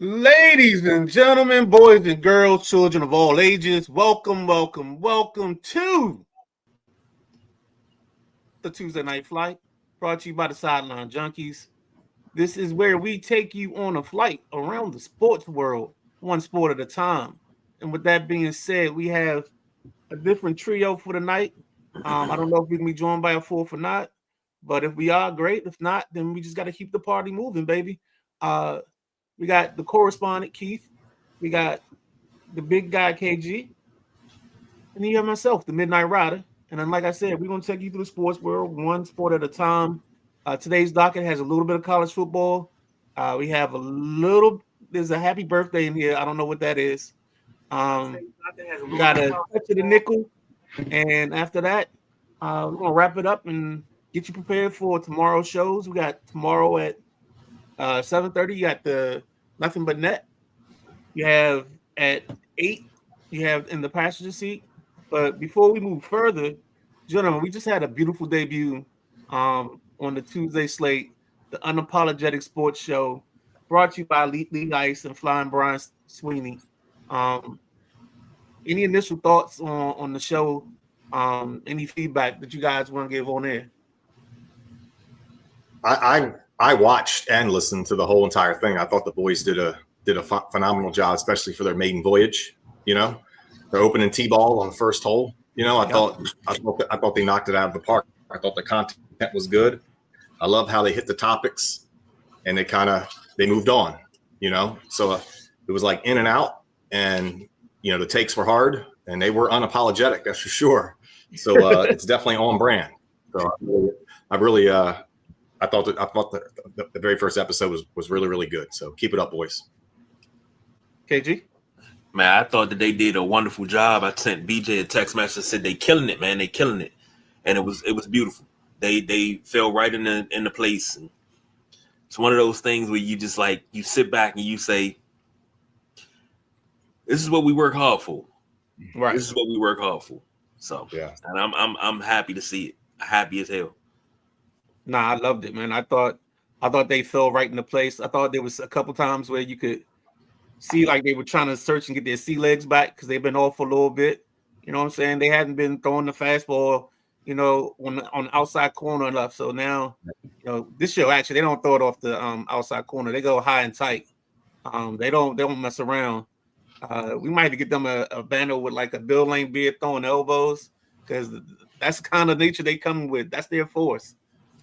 Ladies and gentlemen, boys and girls, children of all ages, welcome to the Tuesday Night Flight, brought to you by the Sideline Junkies. This is where we take you on a flight around the sports world, one sport at a time. And with that being said, we have a different trio for the night. I don't know if we can be joined by a fourth or not, but if we are, great. If not, then we just got to keep the party moving, baby. Uh, we got the correspondent Keith. We got the big guy KG, and then you have myself, the Midnight Rider. And then, like I said, we're going to take you through the sports world, one sport at a time. Today's docket has a little bit of college football. We have there's a happy birthday in here. I don't know what that is. We got a touch of the nickel. And after that, we're going to wrap it up and get you prepared for tomorrow's shows. We got tomorrow at 7:30. You got the Nothing But Net. You have at 8, you have in the passenger seat. But before we move further, gentlemen, we just had a beautiful debut on the Tuesday slate, the Unapologetic Sports Show, brought to you by Lee Ice and Flying Brian Sweeney. Any initial thoughts on the show? Any feedback that you guys want to give on there? I watched and listened to the whole entire thing. I thought the boys did a phenomenal job, especially for their maiden voyage. You know, the opening tee ball on the first hole. You know, I thought they knocked it out of the park. I thought the content was good. I love how they hit the topics, and they moved on. You know, so it was like in and out, and you know the takes were hard, and they were unapologetic. That's for sure. So it's definitely on brand. So I thought the very first episode was really, really good. So keep it up, boys. KG? Man, I thought that they did a wonderful job. I sent BJ a text message and said they killing it, man. They killing it. And it was beautiful. They fell right in the place. And it's one of those things where you just like you sit back and you say, this is what we work hard for. Right. This is what we work hard for. So yeah. And I'm happy to see it. Happy as hell. Nah, I loved it, man. I thought they fell right into place. I thought there was a couple times where you could see like they were trying to search and get their sea legs back because they've been off for a little bit. You know what I'm saying? They hadn't been throwing the fastball, you know, on the outside corner enough. So now, you know, this show actually they don't throw it off the outside corner. They go high and tight. They don't mess around. We might have to get them a banner with like a Bill Lane beard throwing elbows because that's the kind of nature they come with. That's their force.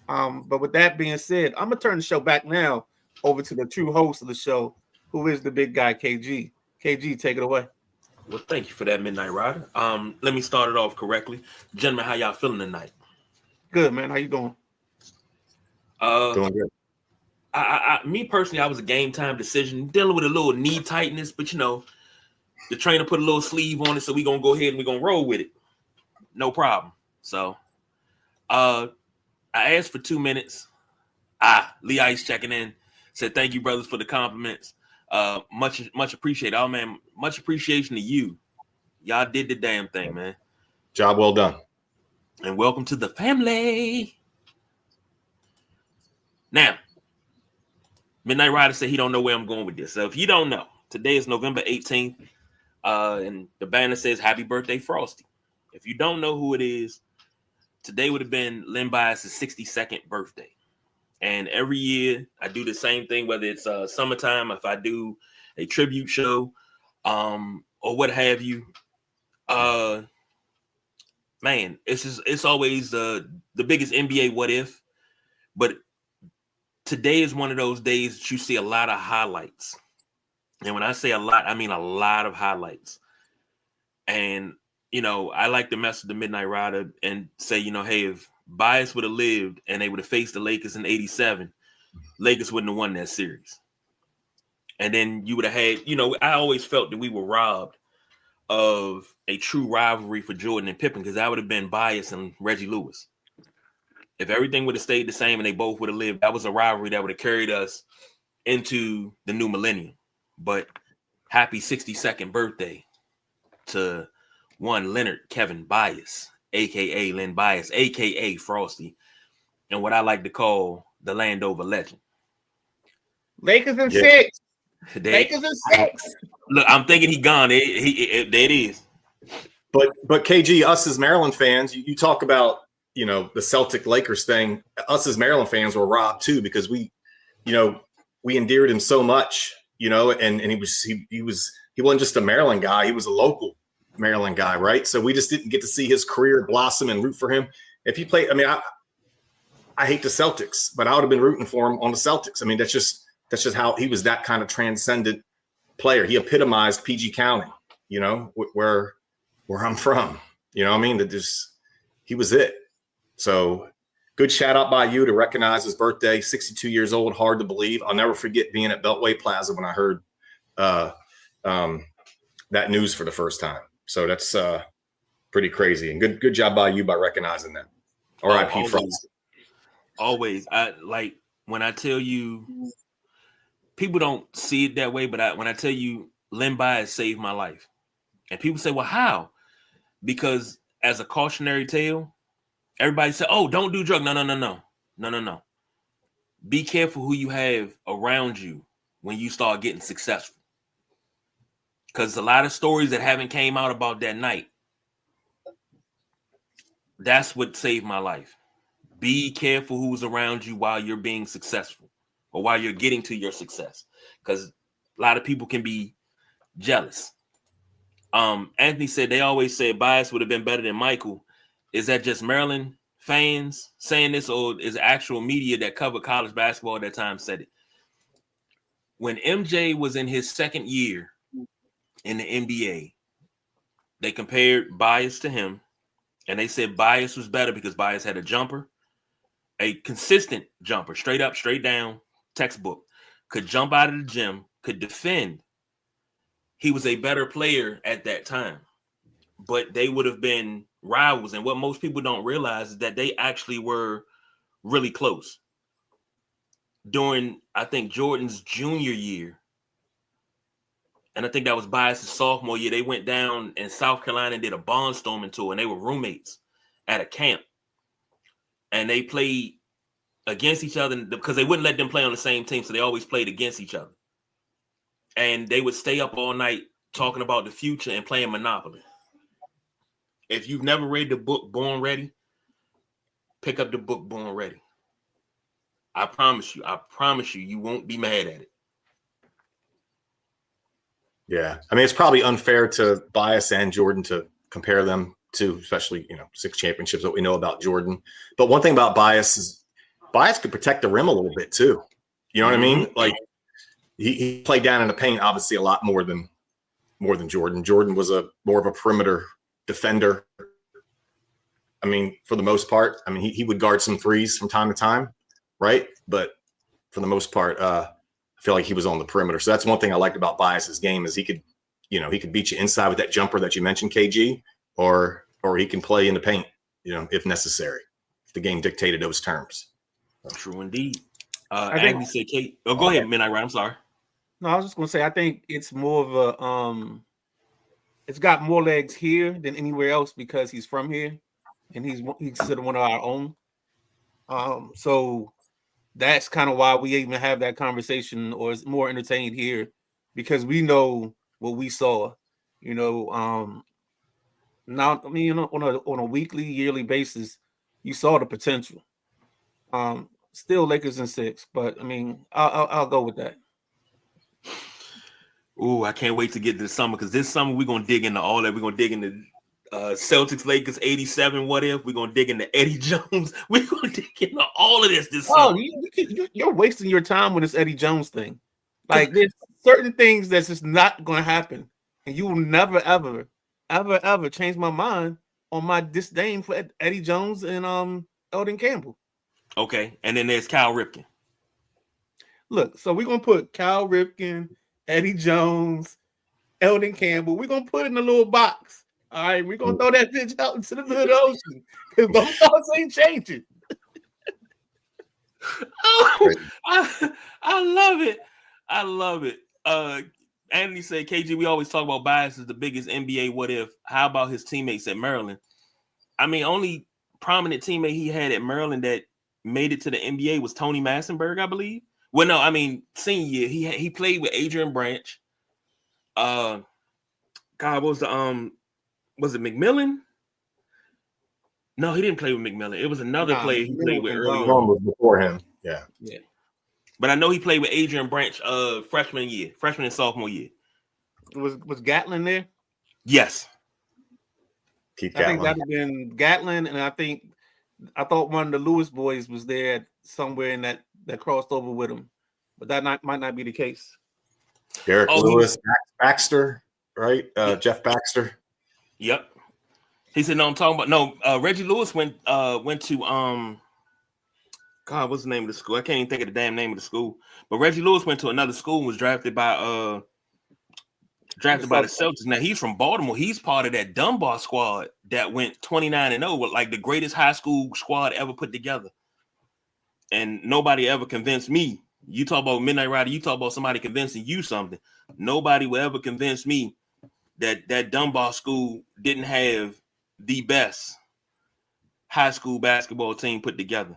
But with that being said, I'm gonna turn the show back now over to the true host of the show, who is the big guy, KG. KG, take it away. Well, thank you for that, Midnight Rider. Let me start it off correctly. Gentlemen, how y'all feeling tonight? Good, man. How you doing? Doing good. Me personally, I was a game time decision, dealing with a little knee tightness, but you know, the trainer put a little sleeve on it, so we're gonna go ahead and we're gonna roll with it. No problem. So I asked for 2 minutes. Lee Ice checking in. Said, thank you, brothers, for the compliments. Much appreciated. Oh, man, much appreciation to you. Y'all did the damn thing, man. Job well done. And welcome to the family. Now, Midnight Rider said he don't know where I'm going with this. So if you don't know, today is November 18th, and the banner says, Happy Birthday, Frosty. If you don't know who it is, today would have been Len Bias' 62nd birthday. And every year I do the same thing, whether it's summertime, if I do a tribute show or what have you. Man, it's always the biggest NBA what if. But today is one of those days that you see a lot of highlights. And when I say a lot, I mean a lot of highlights. And you know, I like to mess with the Midnight Rider and say, you know, hey, if Bias would have lived and they would have faced the Lakers in 87, Lakers wouldn't have won that series. And then you would have had, you know, I always felt that we were robbed of a true rivalry for Jordan and Pippen because that would have been Bias and Reggie Lewis. If everything would have stayed the same and they both would have lived, that was a rivalry that would have carried us into the new millennium. But happy 62nd birthday to one Leonard Kevin Bias, a.k.a. Len Bias, a.k.a. Frosty, and what I like to call the Landover legend. Lakers in 6. Lakers in 6. Look, I'm thinking he gone. There it is. But KG, us as Maryland fans, you talk about, you know, the Celtic Lakers thing. Us as Maryland fans were robbed too, because we endeared him so much, you know, and he wasn't just a Maryland guy, he was a local Maryland guy, right? So we just didn't get to see his career blossom and root for him. If he played, I mean, I hate the Celtics, but I would have been rooting for him on the Celtics. I mean, that's just how he was, that kind of transcendent player. He epitomized PG County, you know, where I'm from. You know what I mean? He was it. So good shout out by you to recognize his birthday, 62 years old, hard to believe. I'll never forget being at Beltway Plaza when I heard that news for the first time. So that's pretty crazy, and good job by you by recognizing that. R.I.P. Frost. Always. I like when I tell you, people don't see it that way, but when I tell you Len Bias saved my life, and people say, well, how? Because as a cautionary tale, everybody said, oh, don't do drugs. No. Be careful who you have around you when you start getting successful. Because a lot of stories that haven't came out about that night, that's what saved my life. Be careful who's around you while you're being successful or while you're getting to your success. Because a lot of people can be jealous. Anthony said they always said Bias would have been better than Michael. Is that just Maryland fans saying this, or is actual media that covered college basketball at that time said it? When MJ was in his second year in the NBA, they compared Bias to him, and they said Bias was better because Bias had a jumper, a consistent jumper, straight up, straight down, textbook, could jump out of the gym, could defend. He was a better player at that time, but they would have been rivals. And what most people don't realize is that they actually were really close. During, I think, Jordan's junior year, and I think that was Bias's sophomore year, they went down in South Carolina and did a barnstorming tour, and they were roommates at a camp. And they played against each other because they wouldn't let them play on the same team, so they always played against each other. And they would stay up all night talking about the future and playing Monopoly. If you've never read the book Born Ready, pick up the book Born Ready. I promise you, you won't be mad at it. Yeah. I mean, it's probably unfair to Bias and Jordan to compare them to, especially, 6 championships that we know about Jordan. But one thing about Bias is Bias could protect the rim a little bit too. You know what I mean? Like he played down in the paint, obviously a lot more than Jordan. Jordan was more of a perimeter defender. I mean, for the most part, I mean, he would guard some threes from time to time, right? But for the most part, I feel like he was on the perimeter. So that's one thing I liked about Bias's game is he could beat you inside with that jumper that you mentioned, KG, or he can play in the paint, if necessary, if the game dictated those terms. True indeed. I think we say Kate. Oh, go ahead, Midnight Ride. I'm sorry. No, I was just going to say, I think it's more of a it's got more legs here than anywhere else because he's from here and he's considered one of our own. So that's kind of why we even have that conversation, or it's more entertained here because we know what we saw. Now, I mean, on a weekly, yearly basis, you saw the potential. Still Lakers in 6, but I mean, I'll go with that. Ooh, I can't wait to get to the summer because this summer we're gonna dig into all that. We're gonna dig into Celtics Lakers 87. What if we're gonna dig into Eddie Jones? We're gonna dig into all of this summer. You're wasting your time with this Eddie Jones thing. Like there's certain things that's just not gonna happen, and you will never, ever, ever, ever change my mind on my disdain for Eddie Jones and Eldon Campbell. Okay, and then there's Cal Ripken. Look, so we're gonna put Cal Ripken, Eddie Jones, Eldon Campbell. We're gonna put it in a little box. All right, we're gonna throw that bitch out into the middle of the ocean because those thoughts ain't changing. Oh, I love it. I love it. Anthony said, KG, we always talk about Bias as the biggest NBA what if. How about his teammates at Maryland? I mean, only prominent teammate he had at Maryland that made it to the NBA was Tony Massenberg, I believe. Well, no, I mean senior year. He played with Adrian Branch. God, what was was it McMillan? No, he didn't play with McMillan. It was another player he played with early One on. was before him. Yeah. Yeah. But I know he played with Adrian Branch freshman and sophomore year. Was Gatlin there? Yes. Keith I think Gatlin. that would have been Gatlin, and I thought one of the Lewis boys was there somewhere in that crossed over with him, but that might not be the case. Derek Lewis, Baxter, right? Jeff Baxter. Yep. He said, "No, I'm talking about no." Reggie Lewis went to God, what's the name of the school? I can't even think of the damn name of the school. But Reggie Lewis went to another school and was drafted by the Celtics. Now he's from Baltimore. He's part of that Dunbar squad that went 29-0 with like the greatest high school squad ever put together. And nobody ever convinced me. You talk about Midnight Rider, you talk about somebody convincing you something. Nobody will ever convince me that Dunbar school didn't have the best high school basketball team put together.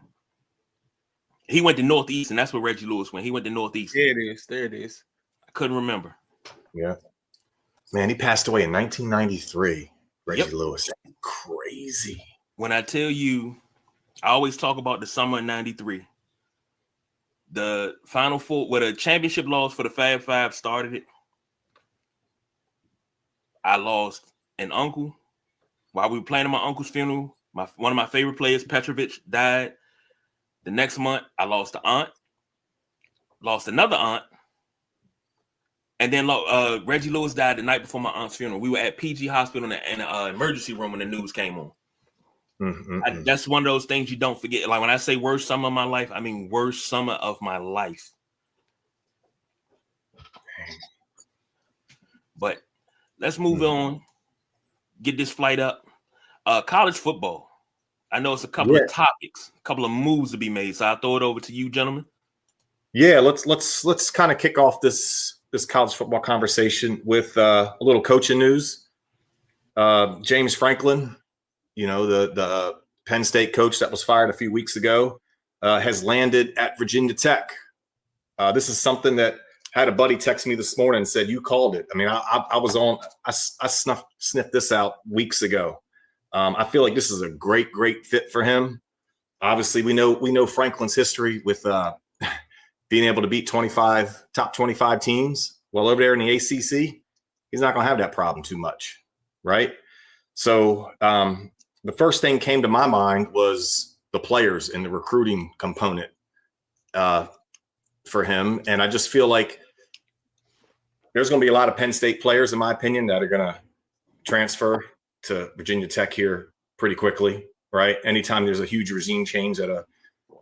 He went to Northeastern. That's where Reggie Lewis went. He went to Northeastern. There it is. I couldn't remember. Yeah. Man, he passed away in 1993. Reggie Yep. Lewis. Crazy. When I tell you, I always talk about the summer of 93. The Final Four, where the championship loss for the Fab Five started it. I lost an uncle while we were playing at my uncle's funeral. One of my favorite players, Petrovic, died. The next month, I lost an aunt, lost another aunt, and then Reggie Lewis died the night before my aunt's funeral. We were at PG Hospital in the emergency room when the news came on. That's one of those things you don't forget. Like when I say worst summer of my life, I mean worst summer of my life. But let's move on. Get this flight up. College football. I know it's a couple of topics, a couple of moves to be made. So I'll throw it over to you, gentlemen. Yeah, let's kind of kick off this college football conversation with a little coaching news. James Franklin, you know, the Penn State coach that was fired a few weeks ago, has landed at Virginia Tech. This is something that I had a buddy text me this morning and said, you called it. I mean, I sniffed this out weeks ago. I feel like this is a great fit for him. Obviously, we know Franklin's history with being able to beat top 25 teams. Well, over there in the ACC, he's not going to have that problem too much, right? So the first thing came to my mind was the players and the recruiting component for him. And I just feel like there's going to be a lot of Penn State players, in my opinion, that are going to transfer to Virginia Tech here pretty quickly, right? Anytime there's a huge regime change at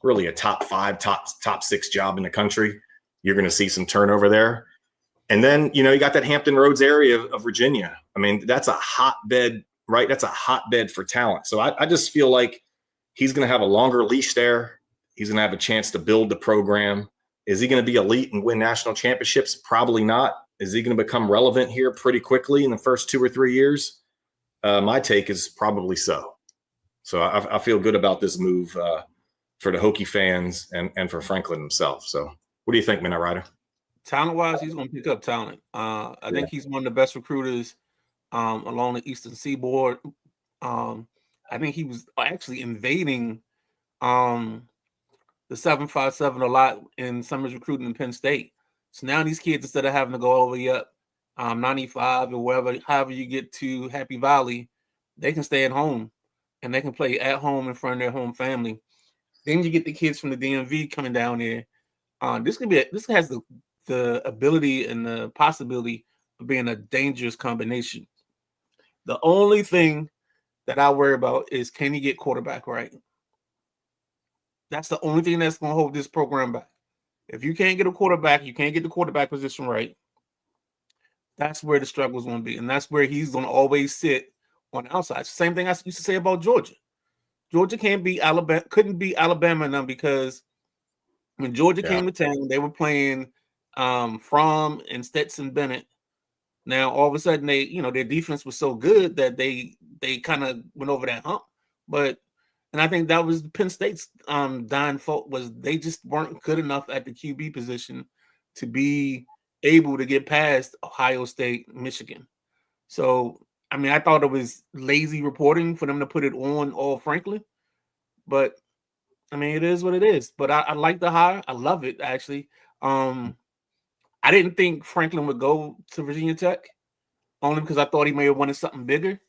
really a top 5, top 6 job in the country, you're going to see some turnover there. And then, you know, you got that Hampton Roads area of Virginia. I mean, that's a hotbed, right? That's a hotbed for talent. So I just feel like he's going to have a longer leash there. He's going to have a chance to build the program. Is he going to be elite and win national championships? Probably not. Is he going to become relevant here pretty quickly in the first 2 or 3 years? My take is probably so. So I feel good about this move for the Hokie fans and for Franklin himself. So what do you think, Midnight Rider? Talent-wise, he's going to pick up talent. I think he's one of the best recruiters along the Eastern Seaboard. I think he was actually invading the 757 a lot in some of his recruiting in Penn State. So now these kids, instead of having to go all the way up 95 or however you get to Happy Valley, they can stay at home and they can play at home in front of their home family. Then you get the kids from the DMV coming down there. This has the ability and the possibility of being a dangerous combination. The only thing that I worry about is, can you get quarterback right? That's the only thing that's going to hold this program back. If you can't get a quarterback, you can't get the quarterback position right. That's where the struggle is going to be. And that's where he's going to always sit on the outside. Same thing I used to say about Georgia. Georgia couldn't beat Alabama now, because when Georgia came to town, they were playing Fromm and Stetson Bennett. Now, all of a sudden, their defense was so good that they kind of went over that hump. But And I think that was Penn State's dying fault, was they just weren't good enough at the QB position to be able to get past Ohio State, Michigan. So, I mean, I thought it was lazy reporting for them to put it on all Franklin, but I mean, it is what it is. But I like the hire. I love it, actually. I didn't think Franklin would go to Virginia Tech, only because I thought he may have wanted something bigger.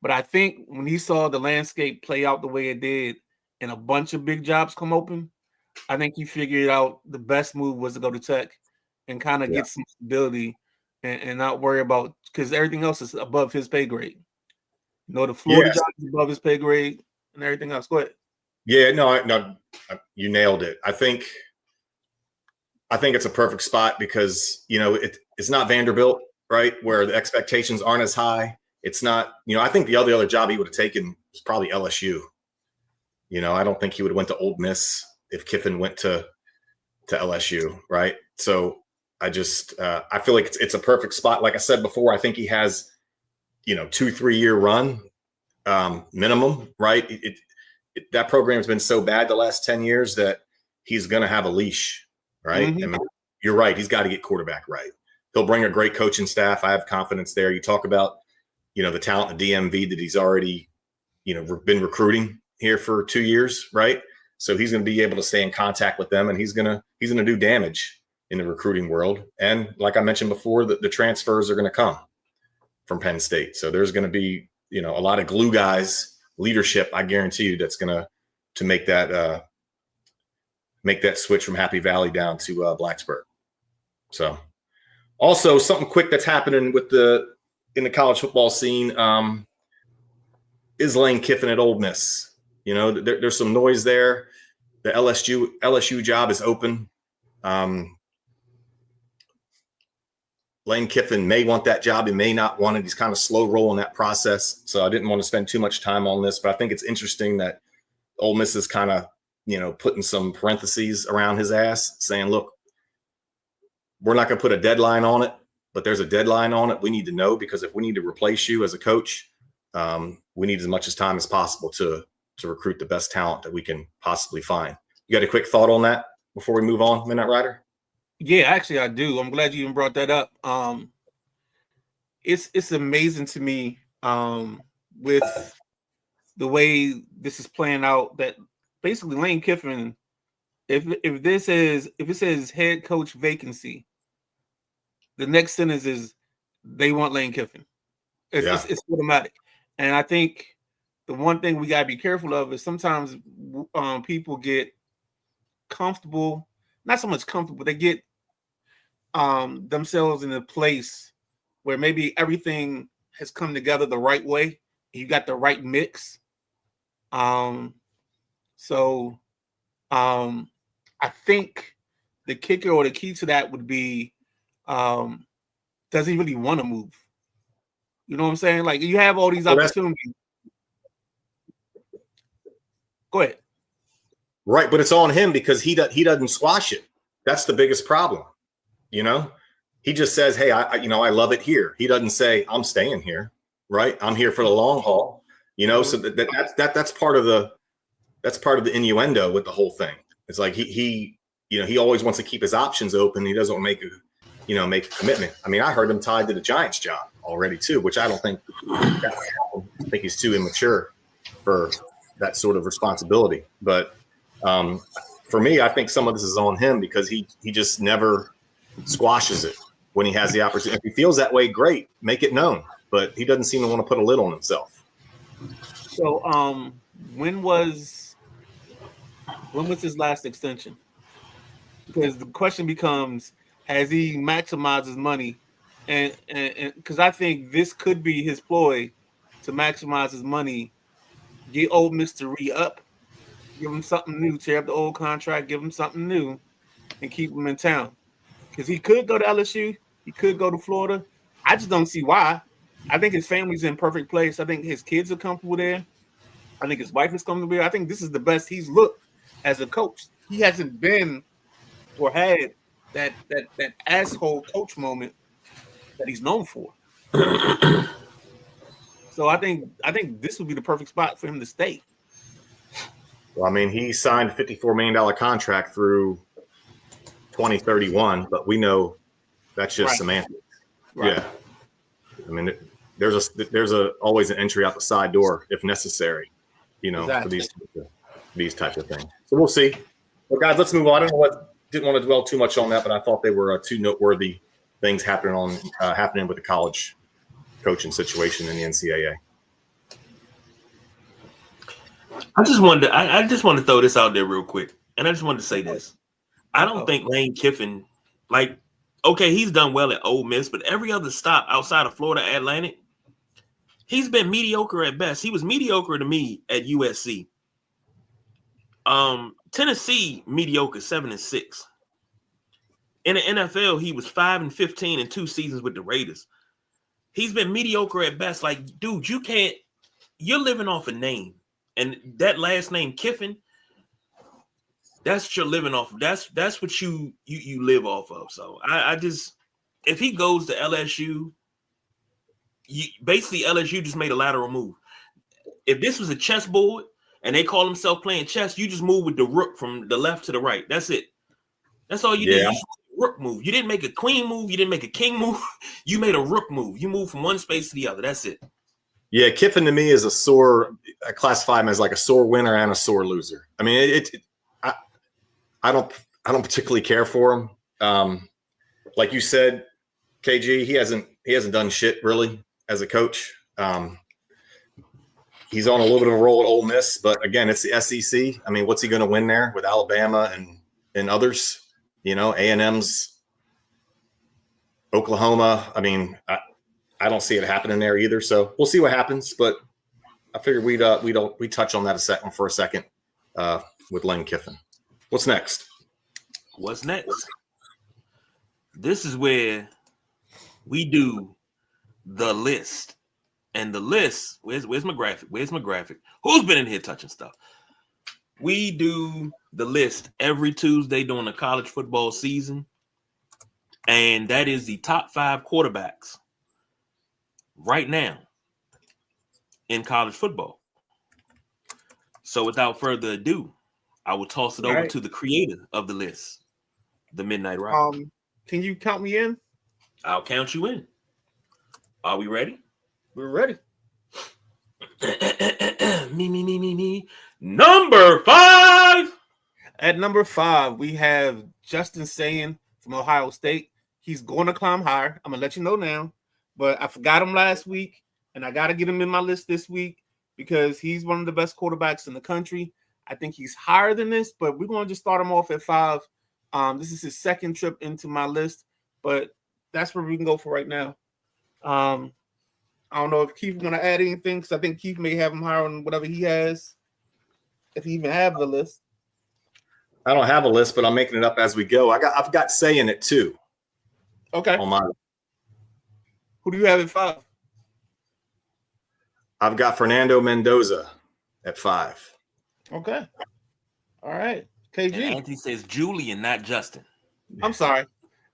But I think when he saw the landscape play out the way it did and a bunch of big jobs come open, I think he figured out the best move was to go to Tech and kind of get some stability and not worry about, because everything else is above his pay grade. You know, the Florida job is above his pay grade and everything else. Go ahead. Yeah, no, you nailed it. I think it's a perfect spot because, you know, it's not Vanderbilt, right, where the expectations aren't as high. It's not, you know, I think the other job he would have taken was probably LSU. You know, I don't think he would have went to Ole Miss if Kiffin went to LSU, right? So I just I feel like it's a perfect spot. Like I said before, I think he has, you know, 2-3 year run minimum, right? That program's been so bad the last 10 years that he's going to have a leash, right? Mm-hmm. I mean, you're right. He's got to get quarterback right. He'll bring a great coaching staff. I have confidence there. You talk about, you know, the talent in the DMV that he's already, you know, been recruiting here for 2 years, right? So he's going to be able to stay in contact with them, and he's going to do damage in the recruiting world. And like I mentioned before, the transfers are going to come from Penn State. So there's going to be, you know, a lot of glue guys leadership, I guarantee you, that's going to make that switch from Happy Valley down to Blacksburg. So also something quick that's happening in the college football scene is Lane Kiffin at Ole Miss. You know, there's some noise there. The LSU job is open. Lane Kiffin may want that job. He may not want it. He's kind of slow rolling that process. So I didn't want to spend too much time on this, but I think it's interesting that Ole Miss is kind of, you know, putting some parentheses around his ass saying, look, we're not going to put a deadline on it, but there's a deadline on it. We need to know, because if we need to replace you as a coach, we need as much time as possible to recruit the best talent that we can possibly find. You got a quick thought on that before we move on, Midnight Rider? Yeah, actually, I do. I'm glad you even brought that up. It's amazing to me with the way this is playing out that basically Lane Kiffin, if it says head coach vacancy, the next sentence is they want Lane Kiffin. It's automatic. And I think the one thing we gotta be careful of is sometimes people get comfortable, not so much comfortable, they get themselves in a place where maybe everything has come together the right way. You got the right mix. So I think the kicker or the key to that would be, does he really want to move? You know what I'm saying? Like, you have all these opportunities. Go ahead. Right, but it's on him because he doesn't squash it. That's the biggest problem. You know, he just says, "Hey, I love it here." He doesn't say, "I'm staying here." Right? I'm here for the long haul. You know, so that's part of the innuendo with the whole thing. It's like he always wants to keep his options open. He doesn't make a commitment. I mean, I heard him tied to the Giants job already too, which I don't think. I think he's too immature for that sort of responsibility. But for me, I think some of this is on him because he just never squashes it when he has the opportunity. If he feels that way, great, make it known. But he doesn't seem to want to put a lid on himself. So, when was his last extension? Because the question becomes, has he maximized his money? And because I think this could be his ploy to maximize his money, get Ole Miss to re-up, give him something new, tear up the old contract, give him something new, and keep him in town. Because he could go to LSU, he could go to Florida. I just don't see why. I think his family's in perfect place. I think his kids are comfortable there. I think his wife is comfortable there. I think this is the best he's looked as a coach. He hasn't been or had that asshole coach moment that he's known for. So I think this would be the perfect spot for him to stay. Well, I mean, he signed a $54 million contract through 2031, but we know that's just Right. semantics. Right. Yeah. I mean, there's always an entry out the side door if necessary, Exactly. for these types of things. So we'll see. Well, guys, let's move on. I didn't want to dwell too much on that, but I thought they were two noteworthy things happening with the college coaching situation in the NCAA. I just wanted to throw this out there real quick, and I just wanted to say this. I don't think Lane Kiffin, okay, he's done well at Ole Miss, but every other stop outside of Florida Atlantic, he's been mediocre at best. He was mediocre to me at USC. Tennessee, mediocre, 7-6. In the NFL, he was 5-15 in 2 seasons with the Raiders. He's been mediocre at best. Like, dude, you're living off a name. And that last name, Kiffin, that's what you're living off of. That's what you live off of. So I just, if he goes to LSU, basically LSU just made a lateral move. If this was a chessboard and they call themselves playing chess, you just move with the rook from the left to the right. That's it. That's all you did. You rook move. You didn't make a queen move. You didn't make a king move. You made a rook move. You moved from one space to the other. That's it. Yeah, Kiffin to me is I classify him as like a sore winner and a sore loser. I mean, I don't particularly care for him. Like you said, KG, he hasn't done shit really as a coach. He's on a little bit of a roll at Ole Miss, but again, it's the SEC. I mean, what's he going to win there with Alabama and others? A&M's, Oklahoma. I mean, I don't see it happening there either. So we'll see what happens. But I figured we'd touch on that for a second with Lane Kiffin. What's next? What's next? This is where we do the list. And the list, where's my graphic? Where's my graphic? Who's been in here touching stuff? We do the list every Tuesday during the college football season. And that is the top 5 quarterbacks right now in college football. So without further ado, I will toss it over to the creator of the list, the Midnight Rock. Can you count me in? I'll count you in. Are we ready? We're ready. Me. Number 5. At number 5, we have Justin Saying from Ohio State. He's going to climb higher. I'm going to let you know now. But I forgot him last week, and I got to get him in my list this week because he's one of the best quarterbacks in the country. I think he's higher than this, but we're going to just start him off at 5. This is his second trip into my list, but that's where we can go for right now. I don't know if Keith is going to add anything because I think Keith may have him higher on whatever he has, if he even have the list. I don't have a list, but I'm making it up as we go. I've got Saying it too. Okay. On my. Who do you have at 5? I've got Fernando Mendoza at 5. Okay. All right. KG. And Anthony says Julian, not Justin. I'm sorry.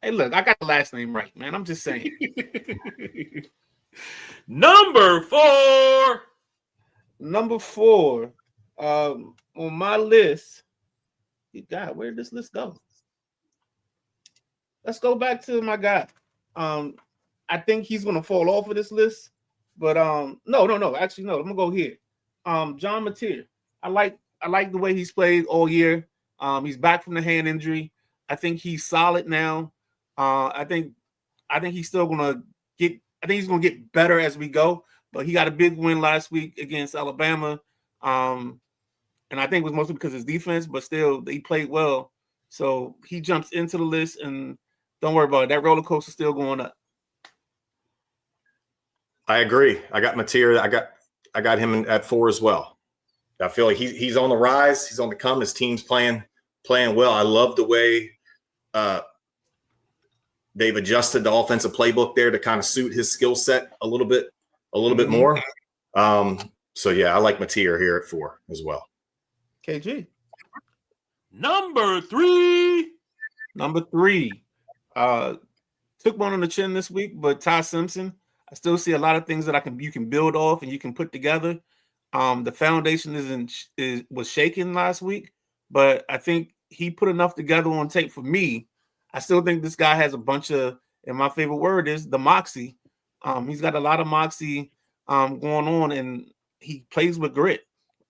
Hey, look, I got the last name right, man. I'm just saying. Number 4. Number 4. On my list. God, where did this list go? Let's go back to my guy. I think he's gonna fall off of this list, but no. Actually, no. I'm gonna go here. John Mateer. I like the way he's played all year. He's back from the hand injury. I think he's solid now. I think he's still gonna get. I think he's gonna get better as we go. But he got a big win last week against Alabama, and I think it was mostly because of his defense. But still, he played well, so he jumps into the list. And don't worry about it. That roller coaster is still going up. I agree. I got Mateer. I got him at 4 as well. I feel like he's on the rise. He's on the come. His team's playing well. I love the way they've adjusted the offensive playbook there to kind of suit his skill set a little bit more. So yeah, I like Mateer here at 4 as well. KG. Number 3. Took one on the chin this week, but Ty Simpson. I still see a lot of things that you can build off and you can put together. The foundation was shaken last week, but I think he put enough together on tape for me. I still think this guy has a bunch of, and my favorite word is the moxie. He's got a lot of moxie going on, and he plays with grit.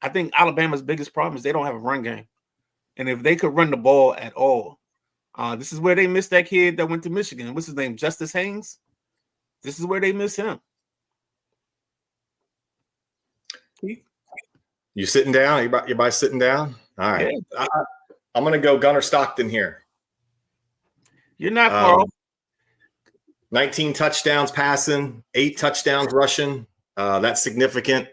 I think Alabama's biggest problem is they don't have a run game. And if they could run the ball at all, this is where they missed that kid that went to Michigan. What's his name? Justice Haynes. This is where they miss him. You sitting down? Everybody sitting down? All right. Yeah. I'm going to go Gunnar Stockton here. You're not far off. 19 touchdowns passing, 8 touchdowns rushing. That's significant.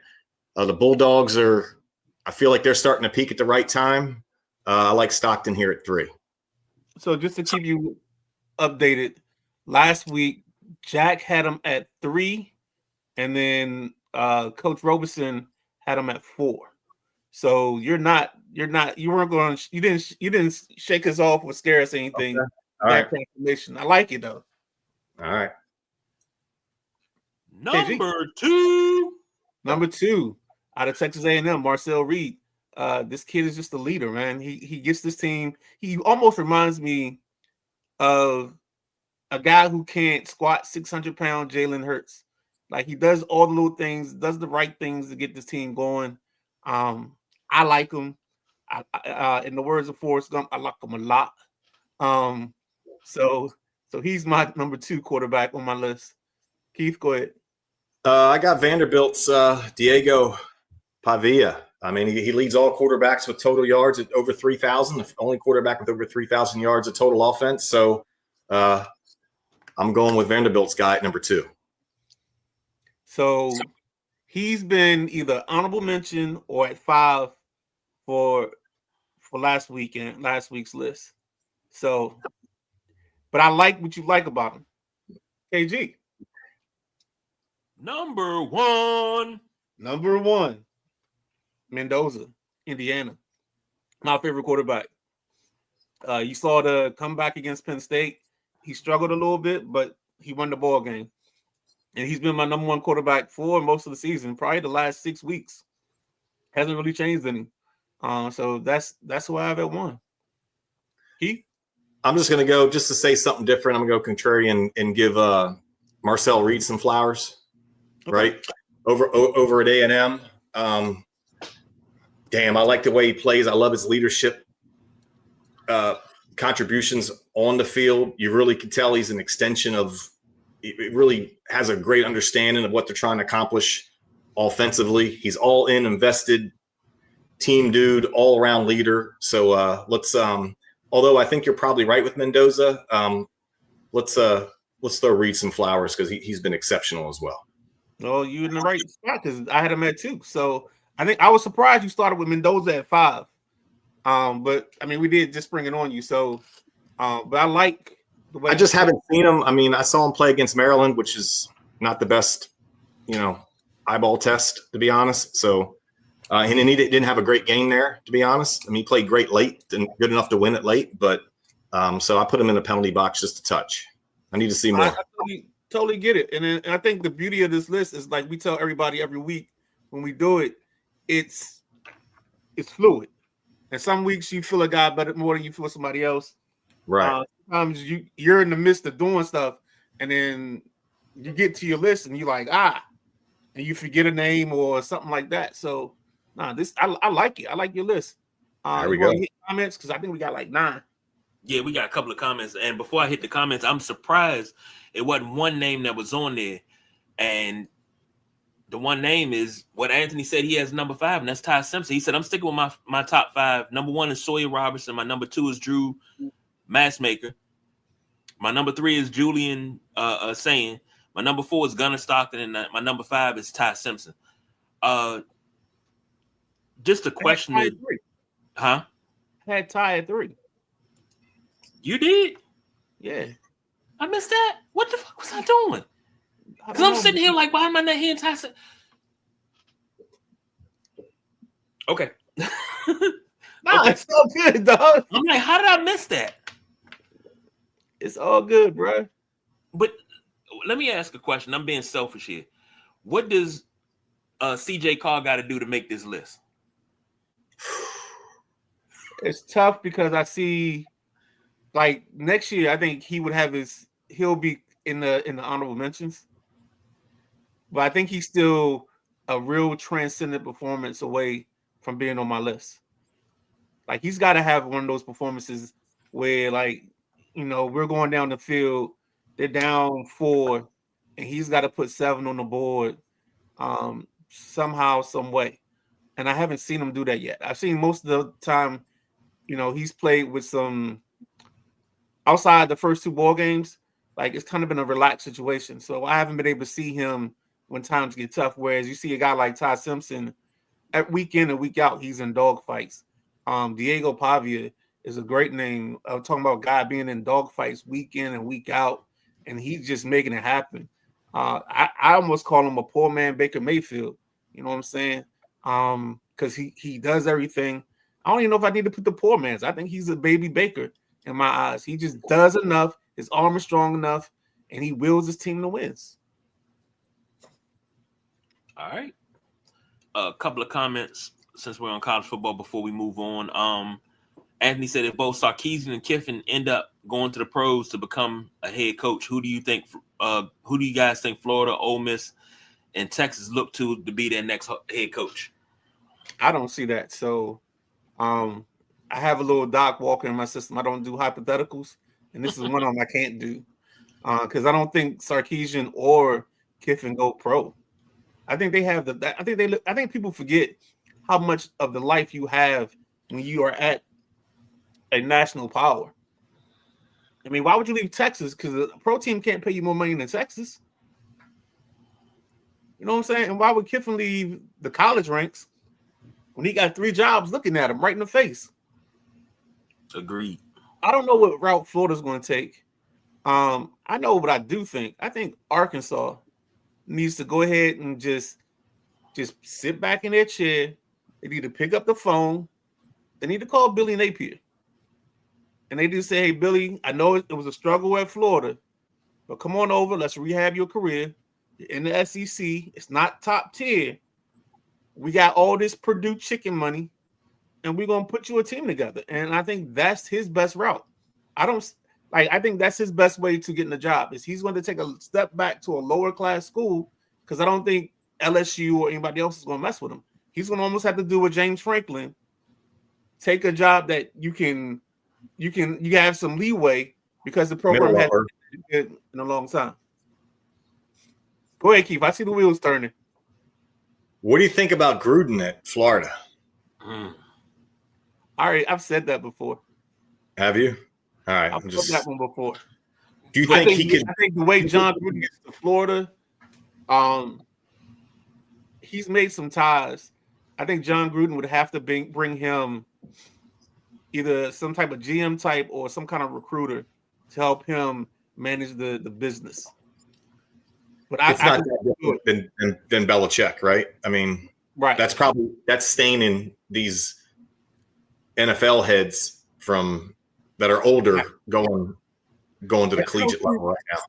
The Bulldogs I feel like they're starting to peak at the right time. I like Stockton here at 3. So just to keep you updated, last week, Jack had him at 3, and then Coach Robeson had him at 4. So you didn't shake us off or scare us or anything. Okay. All right. Confirmation. I like it though. All right. Number 2 out of Texas A&M, Marcel Reed. This kid is just a leader, man. He gets this team. He almost reminds me of a guy who can't squat 600-pound Jalen Hurts. Like, he does all the little things, does the right things to get this team going. I like him. In the words of Forrest Gump, I like him a lot. So he's my number 2 quarterback on my list. Keith, go ahead. I got Vanderbilt's Diego Pavia. I mean, he leads all quarterbacks with total yards at over 3,000. The only quarterback with over 3,000 yards of total offense. So I'm going with Vanderbilt's guy at number 2. So he's been either honorable mention or at 5 for last week's list. So, but I like what you like about him. KG. Number 1. Mendoza, Indiana. My favorite quarterback. You saw the comeback against Penn State. He struggled a little bit, but he won the ball game. And he's been my number 1 quarterback for most of the season, probably the last 6 weeks. Hasn't really changed any. So that's who I have at 1. Keith? I'm just going to go, just to say something different, I'm going to go contrarian and give Marcel Reed some flowers. Okay. Right? Over at A&M. Damn, I like the way he plays. I love his leadership contributions on the field. You really can tell he's an extension of – it really has a great understanding of what they're trying to accomplish offensively. He's all in, invested, team dude, all-around leader. So let's although I think you're probably right with Mendoza, let's throw Reed some flowers because he's been exceptional as well. Well, you're in the right spot because I had him at 2. So I think I was surprised you started with Mendoza at 5. But I mean, we did just bring it on you. So, but I like the way. I just haven't seen him. I mean, I saw him play against Maryland, which is not the best, eyeball test, to be honest. So, and he didn't have a great game there, to be honest. I mean, he played great late and good enough to win it late. But so I put him in the penalty box just a touch. I need to see more. I totally get it. And I think the beauty of this list is, like we tell everybody every week when we do it, it's fluid. And some weeks you feel a guy better more than you feel somebody else. Right. Sometimes you're in the midst of doing stuff, and then you get to your list and you're like, and you forget a name or something like that. So, I like it. I like your list. There we go. Comments, because I think we got like 9. Yeah, we got a couple of comments. And before I hit the comments, I'm surprised it wasn't one name that was on there. And the one name is what Anthony said he has number 5, and that's Ty Simpson. He said, I'm sticking with my top 5. Number 1 is Sawyer Robertson. My number 2 is Drew Massmaker. My number 3 is Julian Saying. My number 4 is Gunnar Stockton, and my number 5 is Ty Simpson. Just a question. I had Ty at 3. You did? Yeah. I missed that. What the fuck was I doing? Because I'm sitting here like, why am I not hearing Ty Simpson? Okay. Okay. It's all good, dog. I'm like, how did I miss that? It's all good, bro. But let me ask a question. I'm being selfish here. What does CJ Carr got to do to make this list? It's tough because I see, like, next year, I think he'll be in the honorable mentions. But I think he's still a real transcendent performance away from being on my list. Like, he's got to have one of those performances where, like, we're going down the field, they're down 4, and he's got to put 7 on the board somehow, some way. And I haven't seen him do that yet. I've seen most of the time, he's played with some outside the first 2 ball games. Like, it's kind of been a relaxed situation. So I haven't been able to see him when times get tough. Whereas you see a guy like Ty Simpson, at week in and week out, he's in dog fights. Diego Pavia is a great name. I'm talking about a guy being in dog fights week in and week out, and he's just making it happen. I almost call him a poor man Baker Mayfield. You know what I'm saying? Because he does everything. I don't even know if I need to put the poor man's. I think he's a baby Baker in my eyes. He just does enough. His arm is strong enough, and he wills his team to wins. All right. A couple of comments since we're on college football before we move on. Anthony said if both Sarkisian and Kiffin end up going to the pros to become a head coach, who do you guys think Florida, Ole Miss, and Texas look to be their next head coach? I don't see that. So I have a little Doc Walker in my system. I don't do hypotheticals, and this is one of them I can't do because I don't think Sarkisian or Kiffin go pro. I think they have I think people forget how much of the life you have when you are at a national power. I mean, why would you leave Texas? Because a pro team can't pay you more money than Texas. You know what I'm saying? And why would Kiffin leave the college ranks when he got 3 jobs looking at him right in the face? Agreed. I don't know what route Florida's going to take. I know what I do think. I think Arkansas needs to go ahead and just sit back in their chair. They need to pick up the phone. They need to call Billy Napier. And they do say, hey, Billy, I know it was a struggle at Florida, but come on over. Let's rehab your career. You're in the SEC. It's not top tier. We got all this Purdue chicken money, and we're going to put you a team together. And I think that's his best route. I think that's his best way to get in the job is he's going to take a step back to a lower class school because I don't think LSU or anybody else is going to mess with him. He's going to almost have to do what James Franklin, take a job that you have some leeway because the program hasn't been good in a long time. Go ahead, Keith. I see the wheels turning. What do you think about Gruden at Florida? All right, I've said that before. Have you? All right, I've said that one before. Do you think he could? I think the way John Gruden gets to Florida, he's made some ties. I think John Gruden would have to bring him either some type of GM type or some kind of recruiter to help him manage the business. But it's not that different than Belichick, right? I mean, right. That's staining these NFL heads that are older going to the collegiate level right now.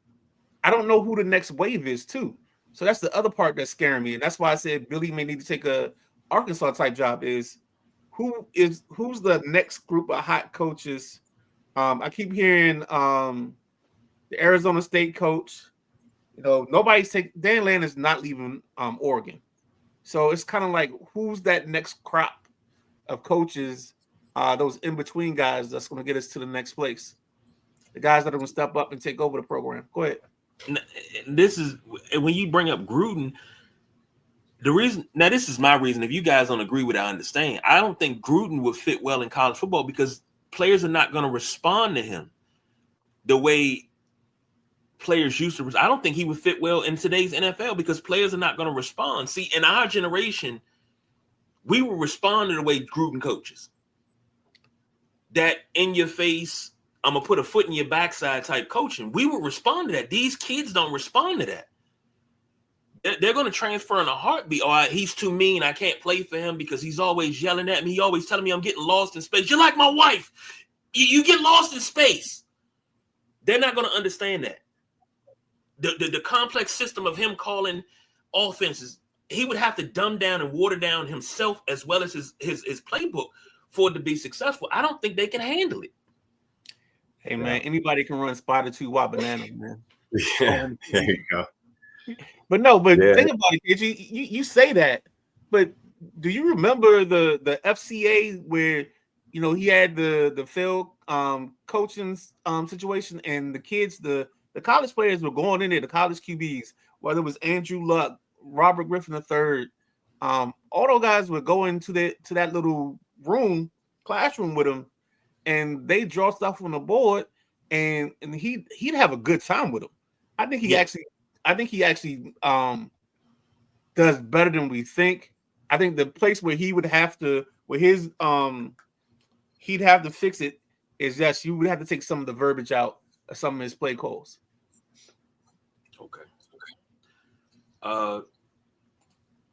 I don't know who the next wave is too. So that's the other part that's scaring me. And that's why I said Billy may need to take a Arkansas type job is who's the next group of hot coaches? I keep hearing the Arizona State coach. Dan Lanning is not leaving Oregon. So it's kind of like who's that next crop of coaches, those in-between guys that's going to get us to the next place. The guys that are going to step up and take over the program. Go ahead. This is when you bring up Gruden. The reason now, this is my reason. If you guys don't agree with it, I understand. I don't think Gruden would fit well in college football because players are not going to respond to him the way players used to. I don't think he would fit well in today's NFL because players are not going to respond. See, in our generation, we will respond to the way Gruden coaches. That in your face, I'm going to put a foot in your backside type coaching. We will respond to that. These kids don't respond to that. They're going to transfer in a heartbeat. Oh, he's too mean. I can't play for him because he's always yelling at me. He always telling me I'm getting lost in space. You're like my wife. You get lost in space. They're not going to understand that. The complex system of him calling offenses he would have to dumb down and water down himself as well as his playbook for it to be successful. I don't think they can handle it. Hey man, anybody can run spider 2 wide banana, man. Yeah, there you go. But think about it, you say that, but do you remember the FCA where he had the field coaching situation, and the kids, the college players were going in there, the college QBs, whether it was Andrew Luck, Robert Griffin III, all those guys would go into that little classroom with them, and they draw stuff on the board, and he'd have a good time with them. I think he actually does better than we think. I think the place where he would have to, he'd have to fix it is just you would have to take some of the verbiage out of some of his play calls. Okay.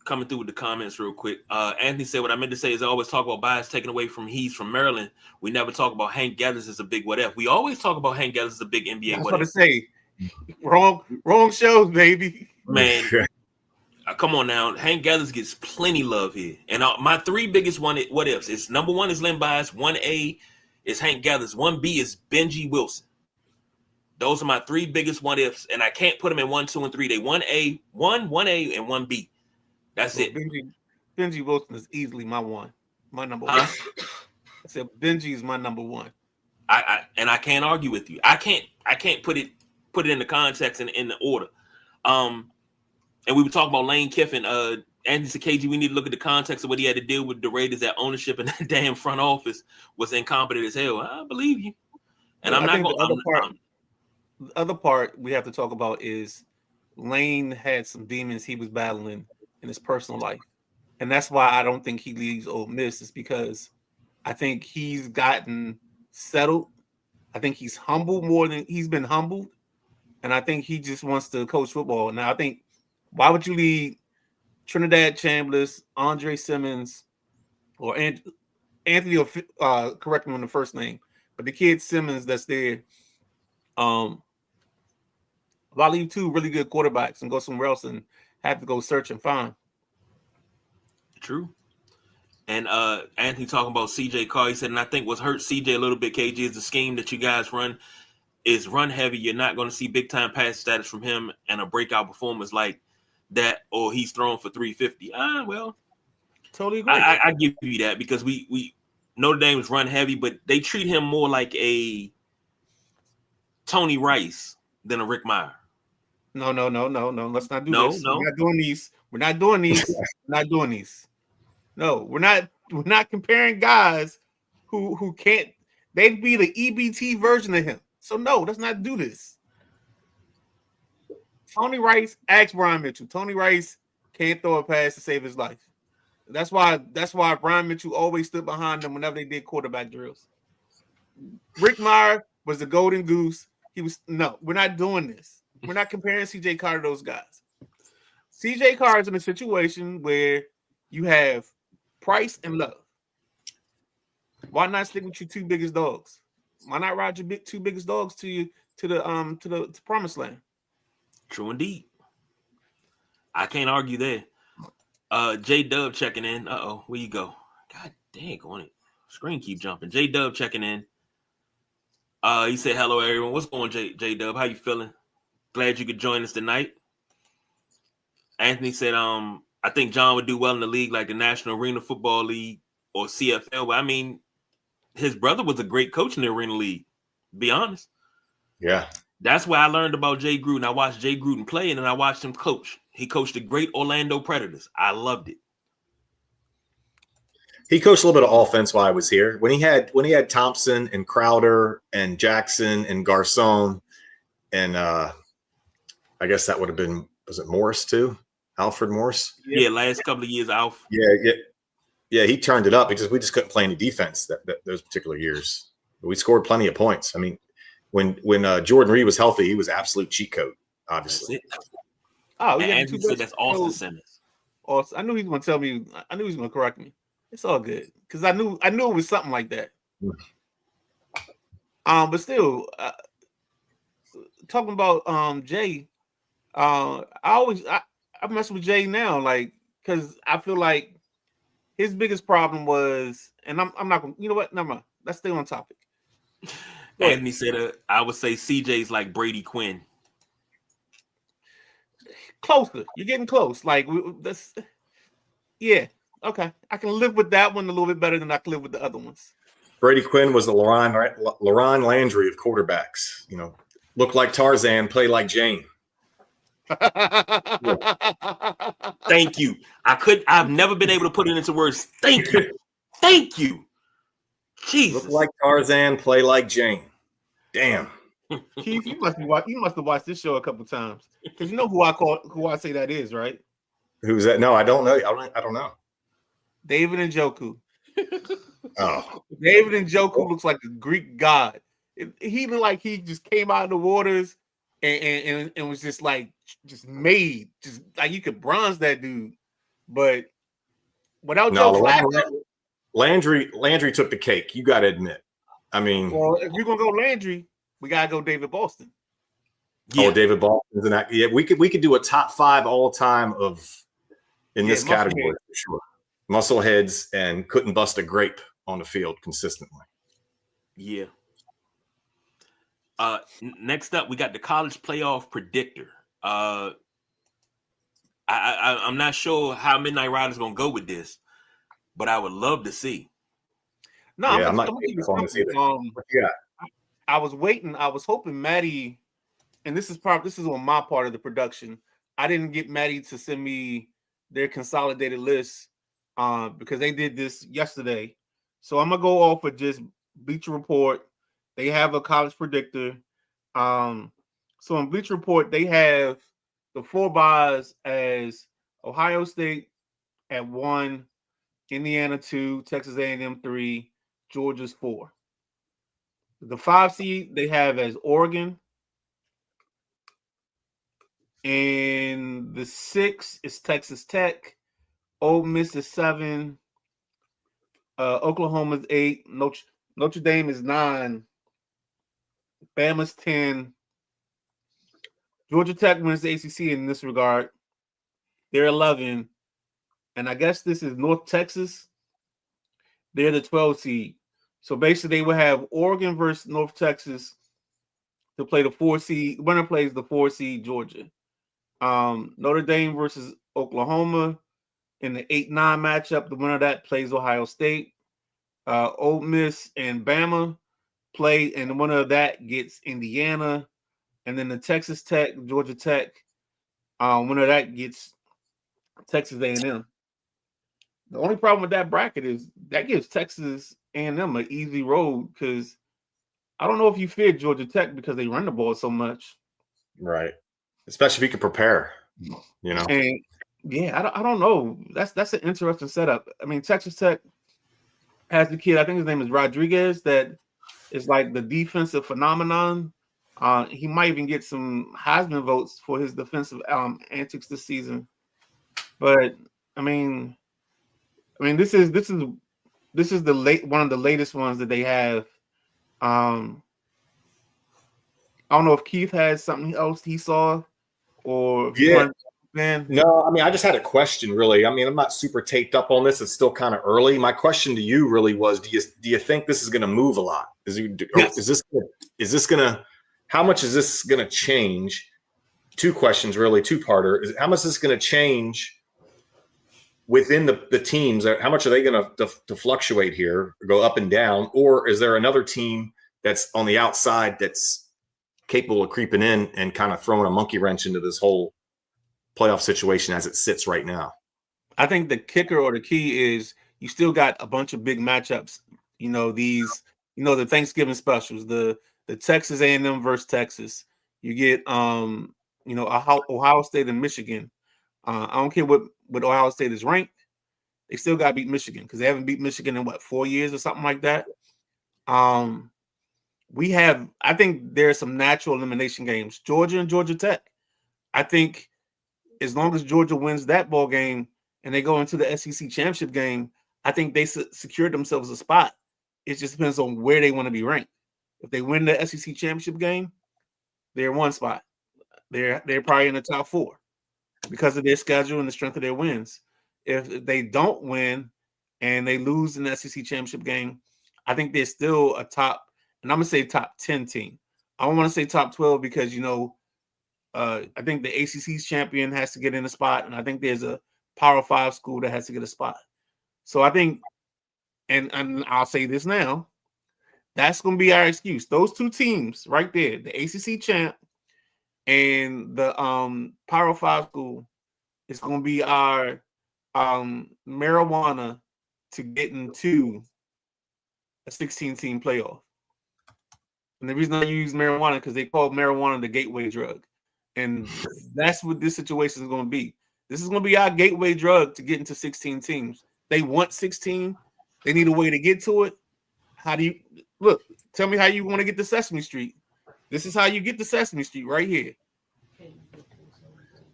Coming through with the comments real quick. Anthony said, what I meant to say is I always talk about bias taken away from he's from Maryland. We never talk about Hank Gathers as a big what if. We always talk about Hank Gathers as a big NBA what if. I was going to say, wrong shows, baby. Man, come on now. Hank Gathers gets plenty love here. And my three biggest what ifs is number 1 is Len Bias, 1A is Hank Gathers, 1B is Benji Wilson. Those are my three biggest what ifs, and I can't put them in 1, 2, and 3. They 1A, 1A, and 1B. That's it. Benji Wilson is easily my number one. I said Benji is my number 1. I can't argue with you. I can't put it in the context and in the order. And we were talking about Lane Kiffin. Andy Sakagi, we need to look at the context of what he had to deal with the Raiders. That ownership and that damn front office was incompetent as hell. I believe you. And I'm not going to. The other part we have to talk about is Lane had some demons he was battling in his personal life. And that's why I don't think he leaves Ole Miss, is because I think he's gotten settled. I think he's humbled more than he's been humbled. And I think he just wants to coach football. Now, I think, why would you leave Trinidad Chambliss, Andre Simmons, or Anthony, correct me on the first name, but the kid Simmons that's there, I'll leave 2 really good quarterbacks and go somewhere else and have to go search and find. True. And Anthony talking about CJ Carr, he said, and I think what's hurt CJ a little bit, KG, is the scheme that you guys run is run heavy. You're not going to see big time pass status from him and a breakout performance like that, or he's thrown for 350. Well, totally agree. I give you that, because we Notre Dame's run heavy, but they treat him more like a Tony Rice than a Rick Meyer. No. Let's not do this. No. We're not doing these. We're not doing these. No, we're not comparing guys who can't. They'd be the EBT version of him. So no, let's not do this. Tony Rice, ask Brian Mitchell. Tony Rice can't throw a pass to save his life. That's why Brian Mitchell always stood behind them whenever they did quarterback drills. Rick Meyer was the golden goose. We're not doing this. We're not comparing CJ Carr to those guys. CJ Carr is in a situation where you have Price and Love. Why not stick with your 2 biggest dogs? Why not ride your 2 biggest dogs to the promised land? True indeed. I can't argue there. J Dub checking in. Where you go? God dang on it. Screen keep jumping. J Dub checking in. He said, hello everyone. What's going on, J Dub? How you feeling? Glad you could join us tonight. Anthony said, I think John would do well in the league like the National Arena Football League or CFL. But I mean, his brother was a great coach in the Arena League, to be honest. Yeah. That's where I learned about Jay Gruden. I watched Jay Gruden play, and then I watched him coach. He coached the great Orlando Predators. I loved it. He coached a little bit of offense while I was here. When he had Thompson and Crowder and Jackson and Garcon, and I guess that would have been, was it Morris too? Alfred Morris? Yeah, last couple of years, Alf. Yeah, he turned it up because we just couldn't play any defense that those particular years. But we scored plenty of points. I mean, when Jordan Reed was healthy, he was absolute cheat code, obviously. Oh, yeah. And said that's Austin Simmons. I knew he was going to tell me. I knew he was going to correct me. It's all good because I knew it was something like that. But still, talking about Jay, I mess with Jay now. Like, because I feel like his biggest problem was, and I'm not gonna, you know what? Never mind. Let's stay on topic. Go ahead. Anthony said, I would say CJ's like Brady Quinn. Closer. You're getting close. Like that's, yeah. Okay, I can live with that one a little bit better than I can live with the other ones. Brady Quinn was the Laron Landry of quarterbacks. You know, look like Tarzan, play like Jane. Thank you. I've never been able to put it into words. Thank you. Thank you. Jesus. Look like Tarzan, play like Jane. Damn. Keith, you must have watched this show a couple times because you know who I say that is, right? Who's that? No, I don't know. I don't know. David Njoku. Oh, David Njoku looks like a Greek god. He looked like he just came out of the waters and was just made, just like you could bronze that dude. But without Joe Flacco, Landry took the cake. You got to admit. I mean, well, if we're gonna go Landry, we gotta go David Boston. Yeah. Oh, David Boston's in that. Yeah, we could do a top 5 all time in this category for sure. Muscleheads and couldn't bust a grape on the field consistently. Yeah. Next up, we got the college playoff predictor. I'm not sure how Midnight Rider's gonna go with this, but I would love to see. No, yeah, I'm not on this either. I was waiting. I was hoping Maddie, and this is on my part of the production. I didn't get Maddie to send me their consolidated list because they did this yesterday. So I'm gonna go off of just Bleacher Report. They have a college predictor. So on Bleacher Report, they have the 4 buys as Ohio State at 1, Indiana 2, Texas A&M 3, Georgia's 4. The 5 seed they have as Oregon. And the 6 is Texas Tech. Ole Miss is 7. Oklahoma's 8. Notre Dame is 9. Bama's 10. Georgia Tech wins the ACC in this regard. They're 11. And I guess this is North Texas. They're the 12 seed. So basically, they will have Oregon versus North Texas to play the 4 seed. Winner plays the 4 seed Georgia. Notre Dame versus Oklahoma in the 8-9 matchup. The winner of that plays Ohio State. Ole Miss and Bama play, and the winner of that gets Indiana. And then the Texas Tech, Georgia Tech, winner of that gets Texas A&M. The only problem with that bracket is that gives Texas A&M an easy road because I don't know if you fear Georgia Tech because they run the ball so much. Right. Especially if you can prepare, you know. And yeah, I don't know. That's an interesting setup. I mean, Texas Tech has the kid, I think his name is Rodriguez, that is like the defensive phenomenon. He might even get some Heisman votes for his defensive antics this season. But I mean, this is the one of the latest ones that they have. I don't know if Keith has something else he saw or No, I mean, I just had a question really. I mean, I'm not super taped up on this. It's still kind of early. My question to you really was, do you think this is going to move a lot? How much is this going to change? 2 questions, really, 2-parter. How much is this going to change within the teams? How much are they going to fluctuate here, go up and down? Or is there another team that's on the outside that's capable of creeping in and kind of throwing a monkey wrench into this whole playoff situation as it sits right now? I think the kicker or the key is you still got a bunch of big matchups. The Thanksgiving specials, the Texas A&M versus Texas. You get Ohio State and Michigan. I don't care what Ohio State is ranked. They still got to beat Michigan because they haven't beat Michigan in 4 years or something like that. I think there are some natural elimination games. Georgia and Georgia Tech. I think as long as Georgia wins that ball game and they go into the SEC championship game, I think they secured themselves a spot. It just depends on where they want to be ranked. If they win the SEC championship game, they're 1 spot. They're probably in the top 4 because of their schedule and the strength of their wins. if they don't win and they lose in the SEC championship game, I think they're still a top, and I'm gonna say top 10 team. I don't want to say top 12 because I think the ACC's champion has to get in a spot, and I think there's a Power 5 school that has to get a spot. So I think, and I'll say this now, that's going to be our excuse. Those two teams right there, the ACC champ and the Power 5 school, is going to be our marijuana to get into a 16-team playoff. And the reason I use marijuana because they call marijuana the gateway drug. And that's what this situation is going to be. This is going to be our gateway drug to get into 16 teams. They want 16. They need a way to get to it. How do you look? Tell me how you want to get to Sesame Street. This is how you get to Sesame Street right here.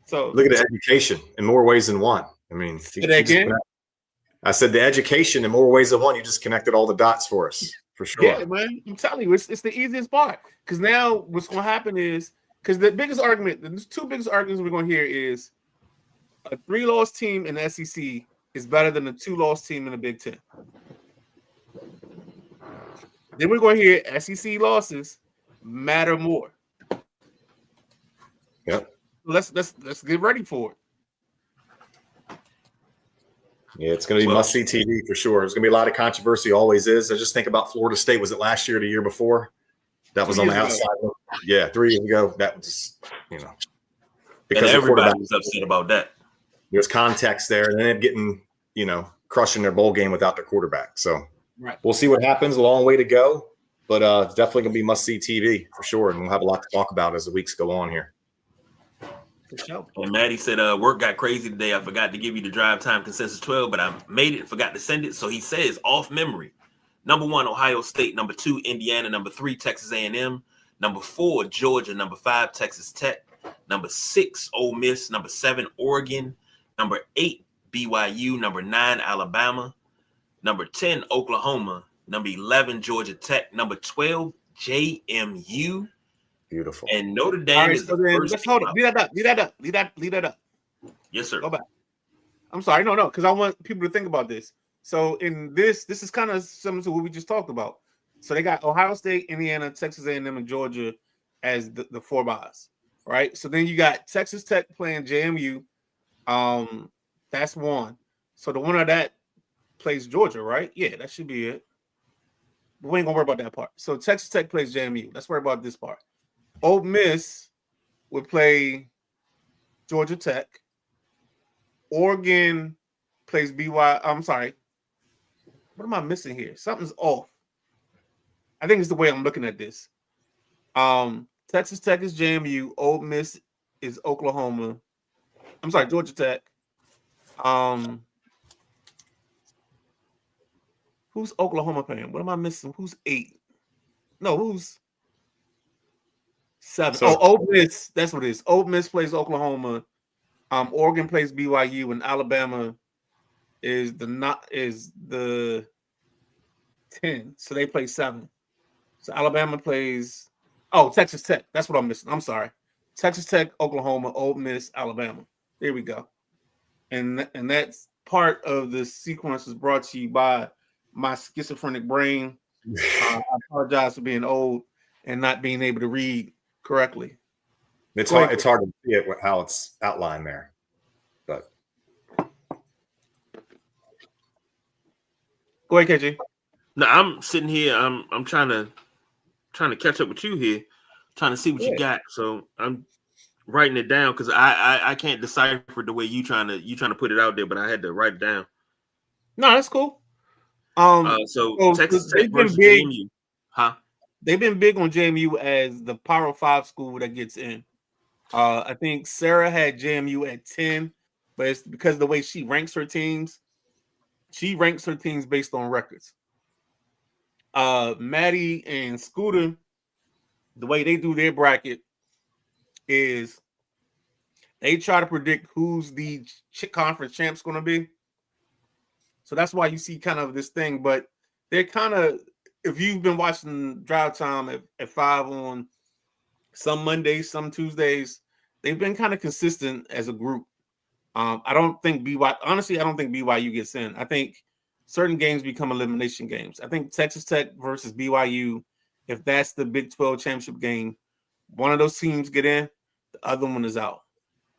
So look at the education in more ways than one. I mean, I said the education in more ways than one. You just connected all the dots for us, for sure. Yeah, man. I'm telling you, it's the easiest part. Because now what's going to happen is, because the two biggest arguments we're going to hear is a 3-loss team in the SEC is better than a 2-loss team in the Big Ten. Then we're going to hear SEC losses matter more. Yep. Let's get ready for it. Yeah, it's going to be must-see TV for sure. There's going to be a lot of controversy, always is. I just think about Florida State. Was it last year or the year before? That was on the outside. Yeah, 3 years ago. That was, because everybody was upset about that. There's context there, and then getting, crushing their bowl game without their quarterback. So we'll see what happens. A long way to go, but it's definitely going to be must-see TV for sure, and we'll have a lot to talk about as the weeks go on here. And Maddie said, work got crazy today. I forgot to give you the drive time consensus 12, but I made it and forgot to send it. So he says, off memory, number 1, Ohio State. Number 2, Indiana. Number 3, Texas A&M. Number 4, Georgia. Number 5, Texas Tech. Number 6, Ole Miss. Number 7, Oregon. Number 8, BYU. Number 9, Alabama. Number 10, Oklahoma. Number 11, Georgia Tech. Number 12, JMU. Beautiful. And Notre Dame All right, is so the then first. let's hold it. Lead that up. Yes, sir. Go back. I'm sorry. No, because I want people to think about this. So in this is kind of similar to what we just talked about. So they got Ohio State, Indiana, Texas A&M, and Georgia as the 4 buys, right? So then you got Texas Tech playing JMU. That's 1. So the winner of that plays Georgia, right? Yeah, that should be it. But we ain't gonna worry about that part. So Texas Tech plays JMU. Let's worry about this part. Ole Miss would play Georgia Tech. Oregon plays BYU. I'm sorry. What am I missing here? Something's off. I think it's the way I'm looking at this. Texas Tech is JMU. Ole Miss is Oklahoma. I'm sorry, Georgia Tech. Who's Oklahoma playing? What am I missing? Who's 8? No, who's 7? Ole Miss. That's what it is. Ole Miss plays Oklahoma. Oregon plays BYU, and Alabama is the 10. So they play 7. So Alabama plays. Oh, Texas Tech. That's what I'm missing. I'm sorry. Texas Tech, Oklahoma, Ole Miss, Alabama. There we go. And that's part of the sequence is brought to you by my schizophrenic brain. I apologize for being old and not being able to read correctly. It's hard to see it how it's outlined there, but go ahead, KG. No, I'm sitting here. I'm trying to catch up with you here, trying to see what you got. So I'm writing it down because I can't decipher the way you trying to put it out there, but I had to write it down. No, that's cool. So Texas Tech versus JMU, huh? They've been big on JMU as the Power 5 school that gets in. I think Sarah had JMU at 10, but it's because of the way she ranks her teams. She ranks her teams based on records. Maddie and Scooter, the way they do their bracket is they try to predict who's the conference champ's going to be. So that's why you see kind of this thing, but they're kind of, if you've been watching Drive Time at 5 on some Mondays, some Tuesdays, they've been kind of consistent as a group. I don't think BYU gets in. I think certain games become elimination games. I think Texas Tech versus BYU, if that's the Big 12 championship game, one of those teams get in, the other one is out.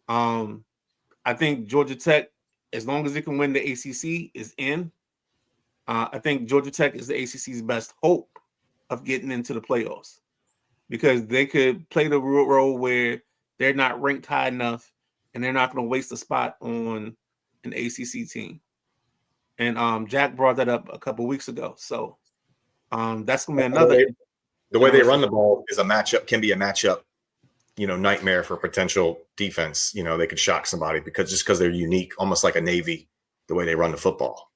I think Georgia Tech, as long as it can win the ACC, is in. I think Georgia Tech is the ACC's best hope of getting into the playoffs because they could play the role where they're not ranked high enough and they're not going to waste a spot on an ACC team. And Jack brought that up a couple weeks ago. So that's going to be another. The way they run the ball is can be a matchup, nightmare for potential defense. They could shock somebody because they're unique, almost like a Navy, the way they run the football.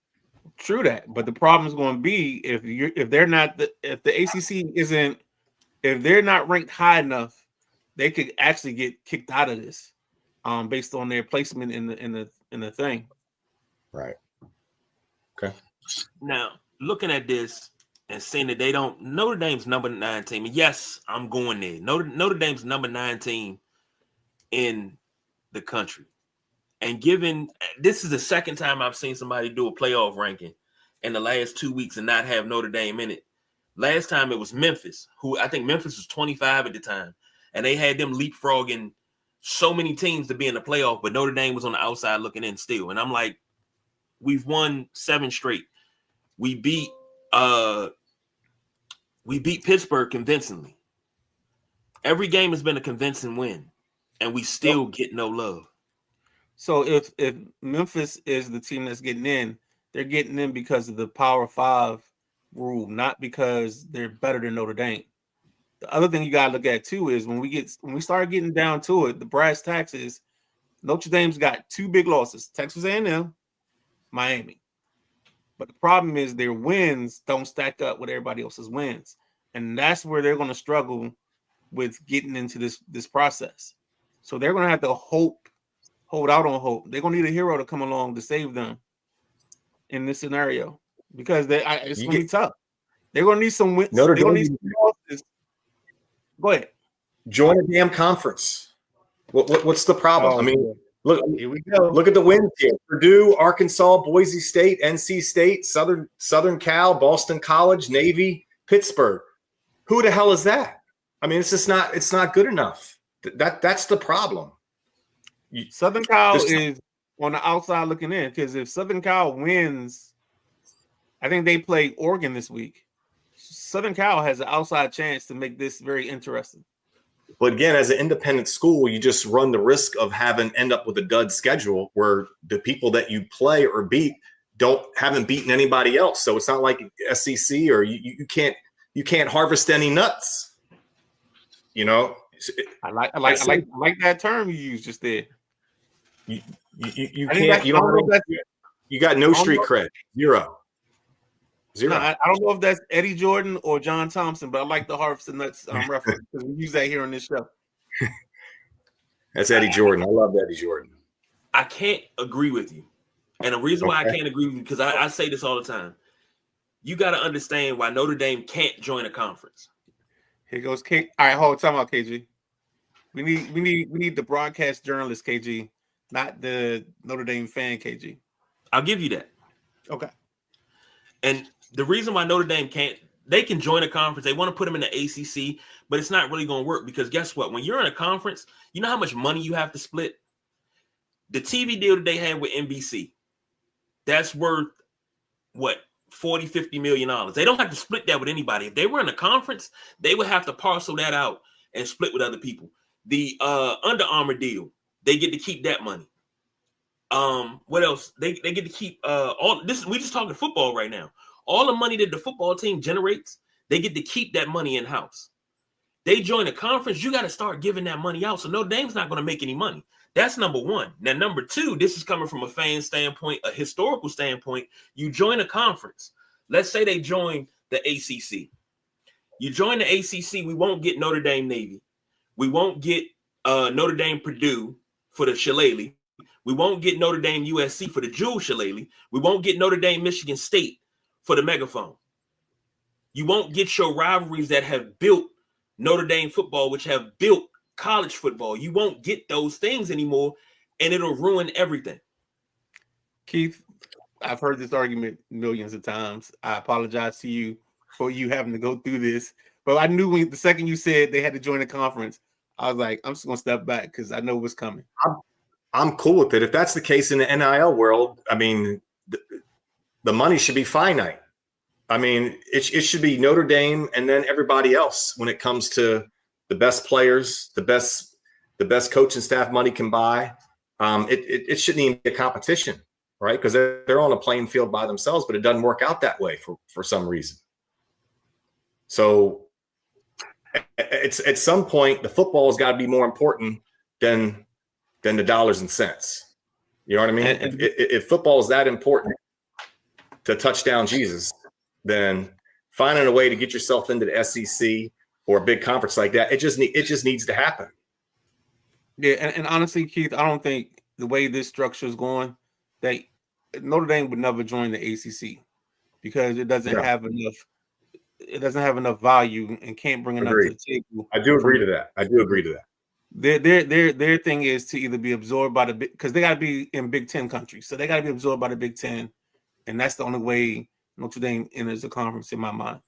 True that, but the problem is going to be if the ACC isn't, if they're not ranked high enough, they could actually get kicked out of this, based on their placement in the thing. Right. Okay. Now looking at this and seeing that Notre Dame's number 9 team. And yes, I'm going there. Notre Dame's number 9 team in the country. And given this is the second time I've seen somebody do a playoff ranking in the last 2 weeks and not have Notre Dame in it. Last time it was Memphis, who I think Memphis was 25 at the time, and they had them leapfrogging so many teams to be in the playoff, but Notre Dame was on the outside looking in still. And I'm like, we've won 7 straight. We beat Pittsburgh convincingly. Every game has been a convincing win, and we still get no love. So if Memphis is the team that's getting in, they're getting in because of the Power 5 rule, not because they're better than Notre Dame. The other thing you gotta look at too is when we start getting down to it, the brass tacks is Notre Dame's got 2 big losses: Texas A&M, Miami. But the problem is their wins don't stack up with everybody else's wins, and that's where they're going to struggle with getting into this process. So they're going to have to hold out on hope. They're going to need a hero to come along to save them in this scenario because it's going to be tough. They're going to need some wins. They're going to need some losses. Go ahead. Join a damn conference. What's the problem? I mean, look, here we go. Look at the wins here: Purdue, Arkansas, Boise State, NC State, Southern Cal, Boston College, Navy, Pittsburgh. Who the hell is that? I mean, it's just not. It's not good enough. That's the problem. Southern Cal is on the outside looking in because if Southern Cal wins, I think they play Oregon this week. Southern Cal has an outside chance to make this very interesting. But again, as an independent school, you just run the risk of end up with a dud schedule where the people that you play or beat haven't beaten anybody else. So it's not like SEC or you can't harvest any nuts. I like that term you used just there. You can't. You got no street cred. Zero. No, I don't know if that's Eddie Jordan or John Thompson, but I like the harvest and nuts reference because we use that here on this show. That's Eddie Jordan. I love Eddie Jordan. I can't agree with you. And the reason why I can't agree with you, because I say this all the time. You got to understand why Notre Dame can't join a conference. Here goes K. All right, hold on, time out, KG. We need the broadcast journalist, KG, not the Notre Dame fan, KG. I'll give you that. Okay. And the reason why Notre Dame they can join a conference. They want to put them in the ACC, but it's not really going to work because guess what? When you're in a conference, you know how much money you have to split? The TV deal that they had with NBC, that's worth what? $40, $50 million. They don't have to split that with anybody. If they were in a conference, they would have to parcel that out and split with other people. The Under Armour deal, they get to keep that money. What else? They get to keep all this. We just talking football right now. All the money that the football team generates, they get to keep that money in house. They join a conference, you got to start giving that money out. So Notre Dame's not going to make any money. That's number one. Now, number two, this is coming from a fan standpoint, a historical standpoint. You join a conference. Let's say they join the ACC. You join the ACC, we won't get Notre Dame Navy. We won't get Notre Dame Purdue for the Shillelagh. We won't get Notre Dame USC for the Jewel Shillelagh. We won't get Notre Dame Michigan State for the Megaphone. You won't get your rivalries that have built Notre Dame football, which have built college football. You won't get those things anymore and it'll ruin everything. Keith, I've heard this argument millions of times. I apologize to you for you having to go through this, but I knew when the second you said they had to join the conference, I was like, I'm just gonna step back because I know what's coming. I'm cool with it. If that's the case in the NIL world, I mean, the money should be finite. I mean, it should be Notre Dame and then everybody else when it comes to the best players, the best coaching staff money can buy. It shouldn't even be a competition, right? Because they're on a playing field by themselves, but it doesn't work out that way for some reason. So it's at some point the football has got to be more important than the dollars and cents. You know what I mean? If football is that important to touchdown Jesus, then finding a way to get yourself into the SEC or a big conference like that, it just needs to happen. Yeah, and honestly, Keith, I don't think the way this structure is going, that Notre Dame would never join the ACC because it doesn't have enough. It doesn't have enough value and can't bring enough to the table. I do agree to that. Their thing is to either be absorbed by because they got to be in Big Ten countries, so they got to be absorbed by the Big Ten, and that's the only way Notre Dame enters the conference in my mind.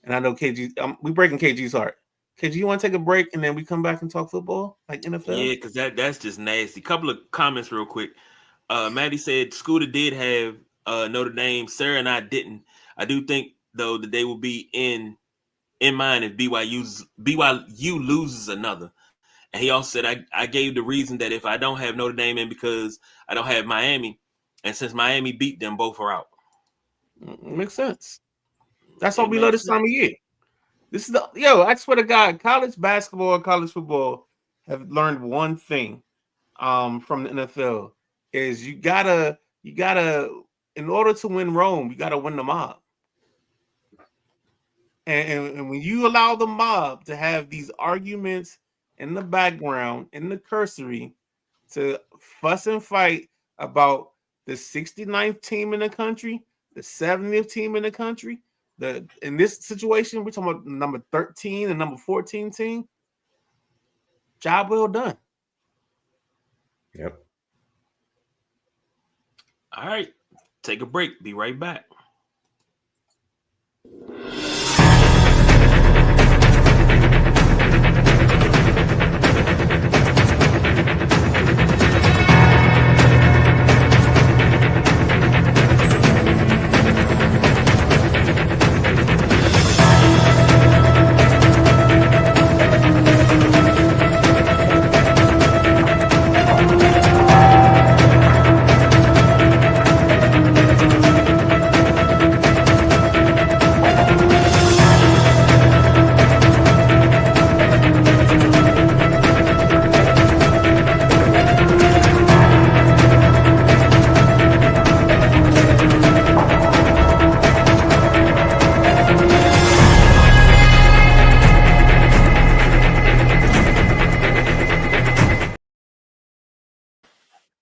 And I know KG, we breaking KG's heart. KG, you want to take a break and then we come back and talk football like NFL? Yeah, because that's just nasty. Couple of comments real quick. Maddie said Scooter did have Notre Dame. Sarah and I didn't. I do think though that they will be in mind if BYU loses another. And he also said I gave the reason that if I don't have Notre Dame in because I don't have Miami, and since Miami beat them, both are out. Makes sense. That's why we love this time of year. This is I swear to God, college basketball and college football have learned one thing from the NFL is you gotta in order to win Rome, you gotta win the mob. And when you allow the mob to have these arguments in the background, in the cursory, to fuss and fight about the 69th team in the country, the 70th team in the country, in this situation, we're talking about number 13 and number 14 team. Job well done. Yep. All right. Take a break. Be right back.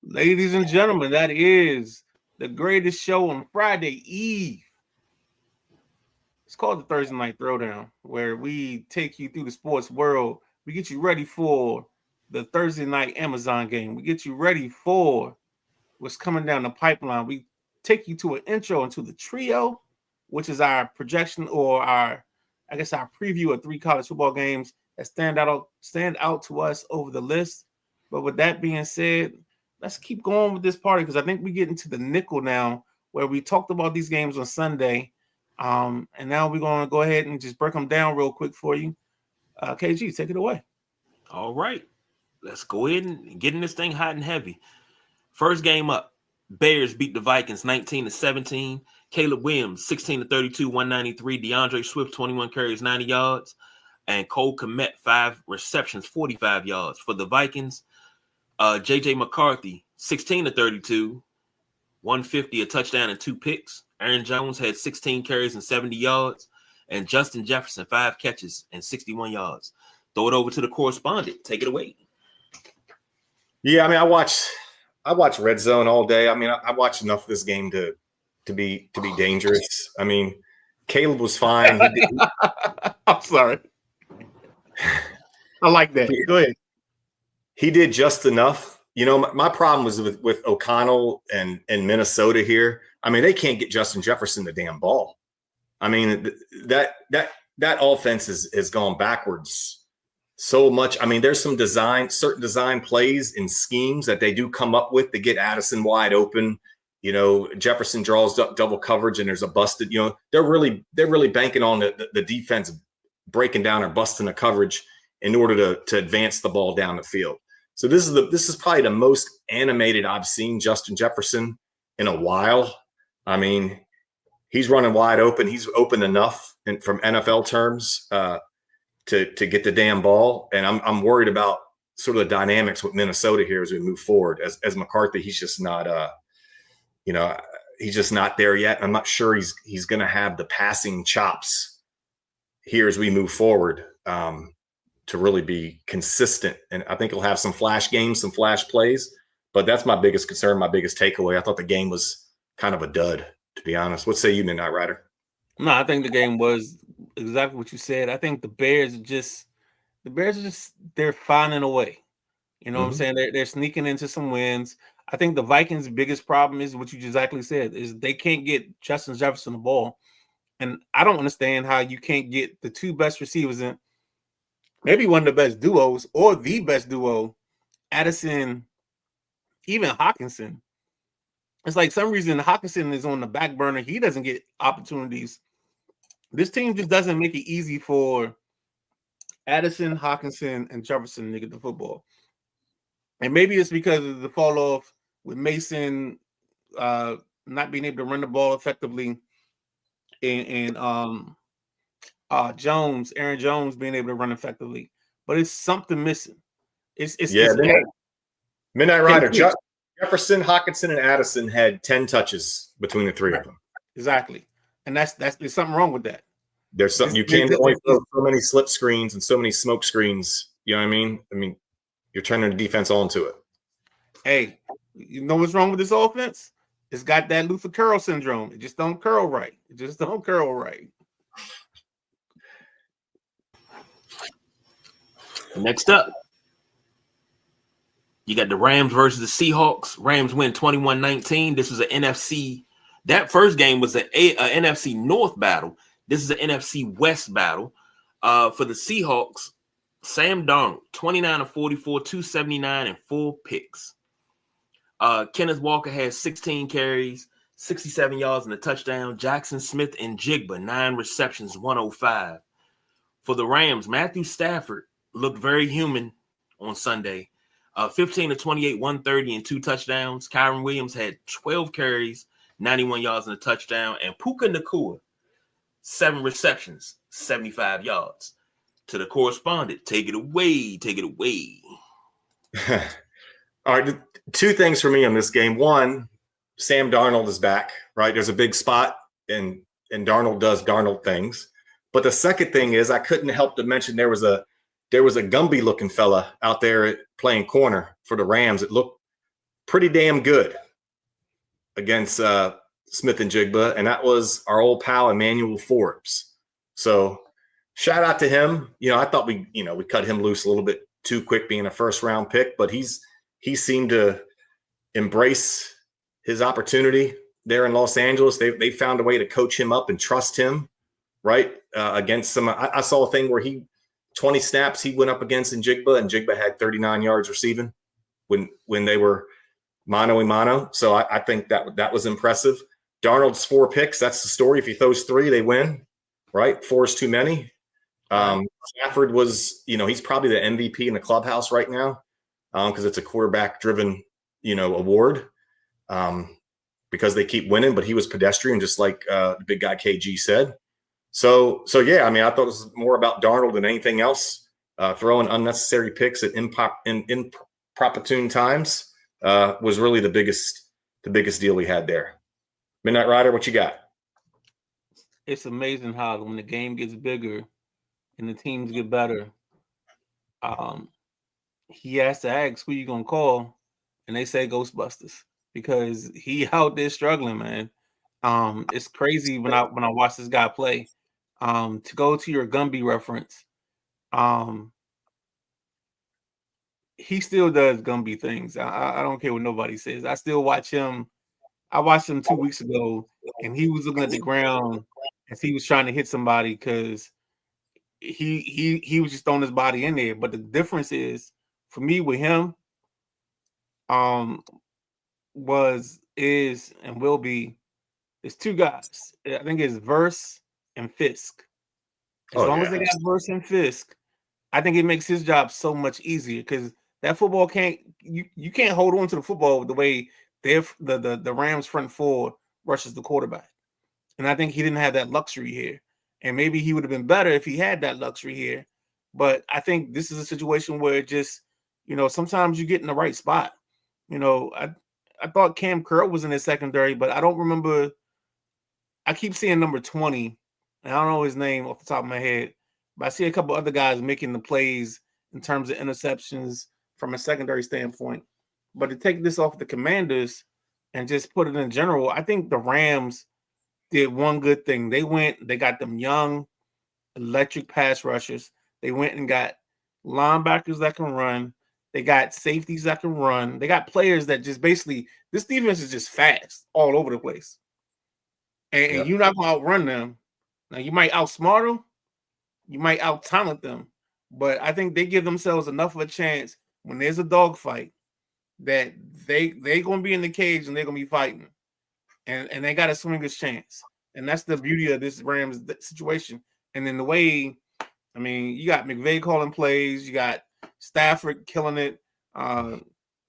Ladies and gentlemen, that is the greatest show on Friday Eve. It's called the Thursday Night Throwdown, where we take you through the sports world. We get you ready for the Thursday night Amazon game. We get you ready for what's coming down the pipeline. We take you to an intro into the trio, which is our projection or our preview of 3 college football games that stand out to us over the list. But with that being said, let's keep going with this party because I think we get into the nickel now where we talked about these games on Sunday. And now we're going to go ahead and just break them down real quick for you. KG, take it away. All right. Let's go ahead and get in this thing hot and heavy. First game up, Bears beat the Vikings 19-17. Caleb Williams, 16-32, 193. DeAndre Swift, 21 carries, 90 yards. And Cole Kmet, 5 receptions, 45 yards. For the Vikings, J.J. McCarthy, 16-32, 150, a touchdown and 2 picks. Aaron Jones had 16 carries and 70 yards. And Justin Jefferson, 5 catches and 61 yards. Throw it over to the correspondent. Take it away. Yeah, I mean, I watch Red Zone all day. I mean, I watched enough of this game to be dangerous. I mean, Caleb was fine. I'm sorry. I like that. Go ahead. He did just enough you know, my problem was with O'Connell and Minnesota here. I mean, they can't get Justin Jefferson the damn ball. I mean, that offense has gone backwards so much. I mean, there's some certain design plays and schemes that they do come up with to get Addison wide open. You know, Jefferson draws double coverage and there's a busted, you know, they're really banking on the defense breaking down or busting the coverage in order to advance the ball down the field. So this is probably the most animated I've seen Justin Jefferson in a while. I mean, he's running wide open. He's open enough from NFL terms to get the damn ball. And I'm worried about sort of the dynamics with Minnesota here as we move forward. As McCarthy, he's just not he's just not there yet. I'm not sure he's going to have the passing chops here as we move forward to really be consistent. And I think he'll have some flash games, some flash plays. But that's my biggest concern, my biggest takeaway. I thought the game was kind of a dud, to be honest. What say you, Midnight Rider? No, I think the game was exactly what you said. I think the Bears are just they're finding a way. You know what I'm saying? They're sneaking into some wins. I think the Vikings' biggest problem is what you exactly said, is they can't get Justin Jefferson the ball. And I don't understand how you can't get the two best receivers in, maybe one of the best duos or the best duo, Addison, even Hockenson. It's like some reason Hockenson is on the back burner. He doesn't get opportunities. This team just doesn't make it easy for Addison, Hockenson, and Jefferson to get the football. And maybe it's because of the fall off with Mason not being able to run the ball effectively, and Aaron Jones being able to run effectively. But it's something missing. It's Midnight Rider. Jefferson, Hockenson, and Addison had 10 touches between the three of them. Exactly. And there's something wrong with that. There's something you can't only throw so many slip screens and so many smoke screens. You know what I mean? I mean, you're turning the defense onto it. Hey, you know what's wrong with this offense? It's got that Luther curl syndrome. It just don't curl right. Next up, you got the Rams versus the Seahawks. Rams win 21-19. This was an NFC. That first game was an NFC North battle. This is an NFC West battle. For the Seahawks, Sam Darnold, 29 of 44, 279, and 4 picks. Kenneth Walker has 16 carries, 67 yards, and a touchdown. Jackson Smith and Jigba, 9 receptions, 105. For the Rams, Matthew Stafford looked very human on Sunday. 15 to 28, 130, and 2 touchdowns. Kyron Williams had 12 carries, 91 yards, and a touchdown. And Puka Nacua, 7 receptions, 75 yards. To the correspondent, take it away. All right, 2 things for me on this game. One, Sam Darnold is back, right? There's a big spot, and Darnold does Darnold things. But the second thing is, I couldn't help to mention there was a Gumby looking fella out there playing corner for the Rams. It looked pretty damn good against Smith and Jigba, and that was our old pal Emmanuel Forbes. So shout out to him. You know, I thought we cut him loose a little bit too quick being a first round pick, but he seemed to embrace his opportunity there in Los Angeles. They found a way to coach him up and trust him, right? Against some, I saw a thing where 20 snaps he went up against in Jigba, and Jigba had 39 yards receiving when they were mano a mano. So I think that was impressive. Darnold's 4 picks. That's the story. If he throws 3, they win, right? 4 is too many. Stafford was, he's probably the MVP in the clubhouse right now because it's a quarterback-driven, award because they keep winning. But he was pedestrian, just like the big guy KG said. So yeah, I mean, I thought it was more about Darnold than anything else. Throwing unnecessary picks at inopportune times was really the biggest deal we had there. Midnight Rider, what you got? It's amazing how when the game gets bigger and the teams get better, he has to ask who you gonna call, and they say Ghostbusters because he out there struggling, man. It's crazy when I watch this guy play. To go to your Gumby reference, he still does Gumby things. I don't care what nobody says. I still watch him. I watched him 2 weeks ago, and he was looking at the ground as he was trying to hit somebody because he was just throwing his body in there. But the difference is for me with him, is and will be there's two guys. I think it's Verse and Fisk. As long as they got Verse and Fisk, I think it makes his job so much easier because that football you can't hold on to the football the way the Rams front four rushes the quarterback. And I think he didn't have that luxury here. And maybe he would have been better if he had that luxury here. But I think this is a situation where it just, sometimes you get in the right spot. I thought Cam Curl was in his secondary, but I don't remember. I keep seeing number 20, and I don't know his name off the top of my head, but I see a couple other guys making the plays in terms of interceptions from a secondary standpoint. But to take this off the Commanders and just put it in general, I think the Rams did one good thing. They got them young, electric pass rushers. They went and got linebackers that can run. They got safeties that can run. They got players that just basically, this defense is just fast all over the place. And you're not going to outrun them. Now, you might outsmart them. You might out-talent them. But I think they give themselves enough of a chance when there's a dogfight that they're going to be in the cage and they're going to be fighting. And they got a swinger's chance. And that's the beauty of this Rams situation. And then the way, you got McVay calling plays. You got Stafford killing it.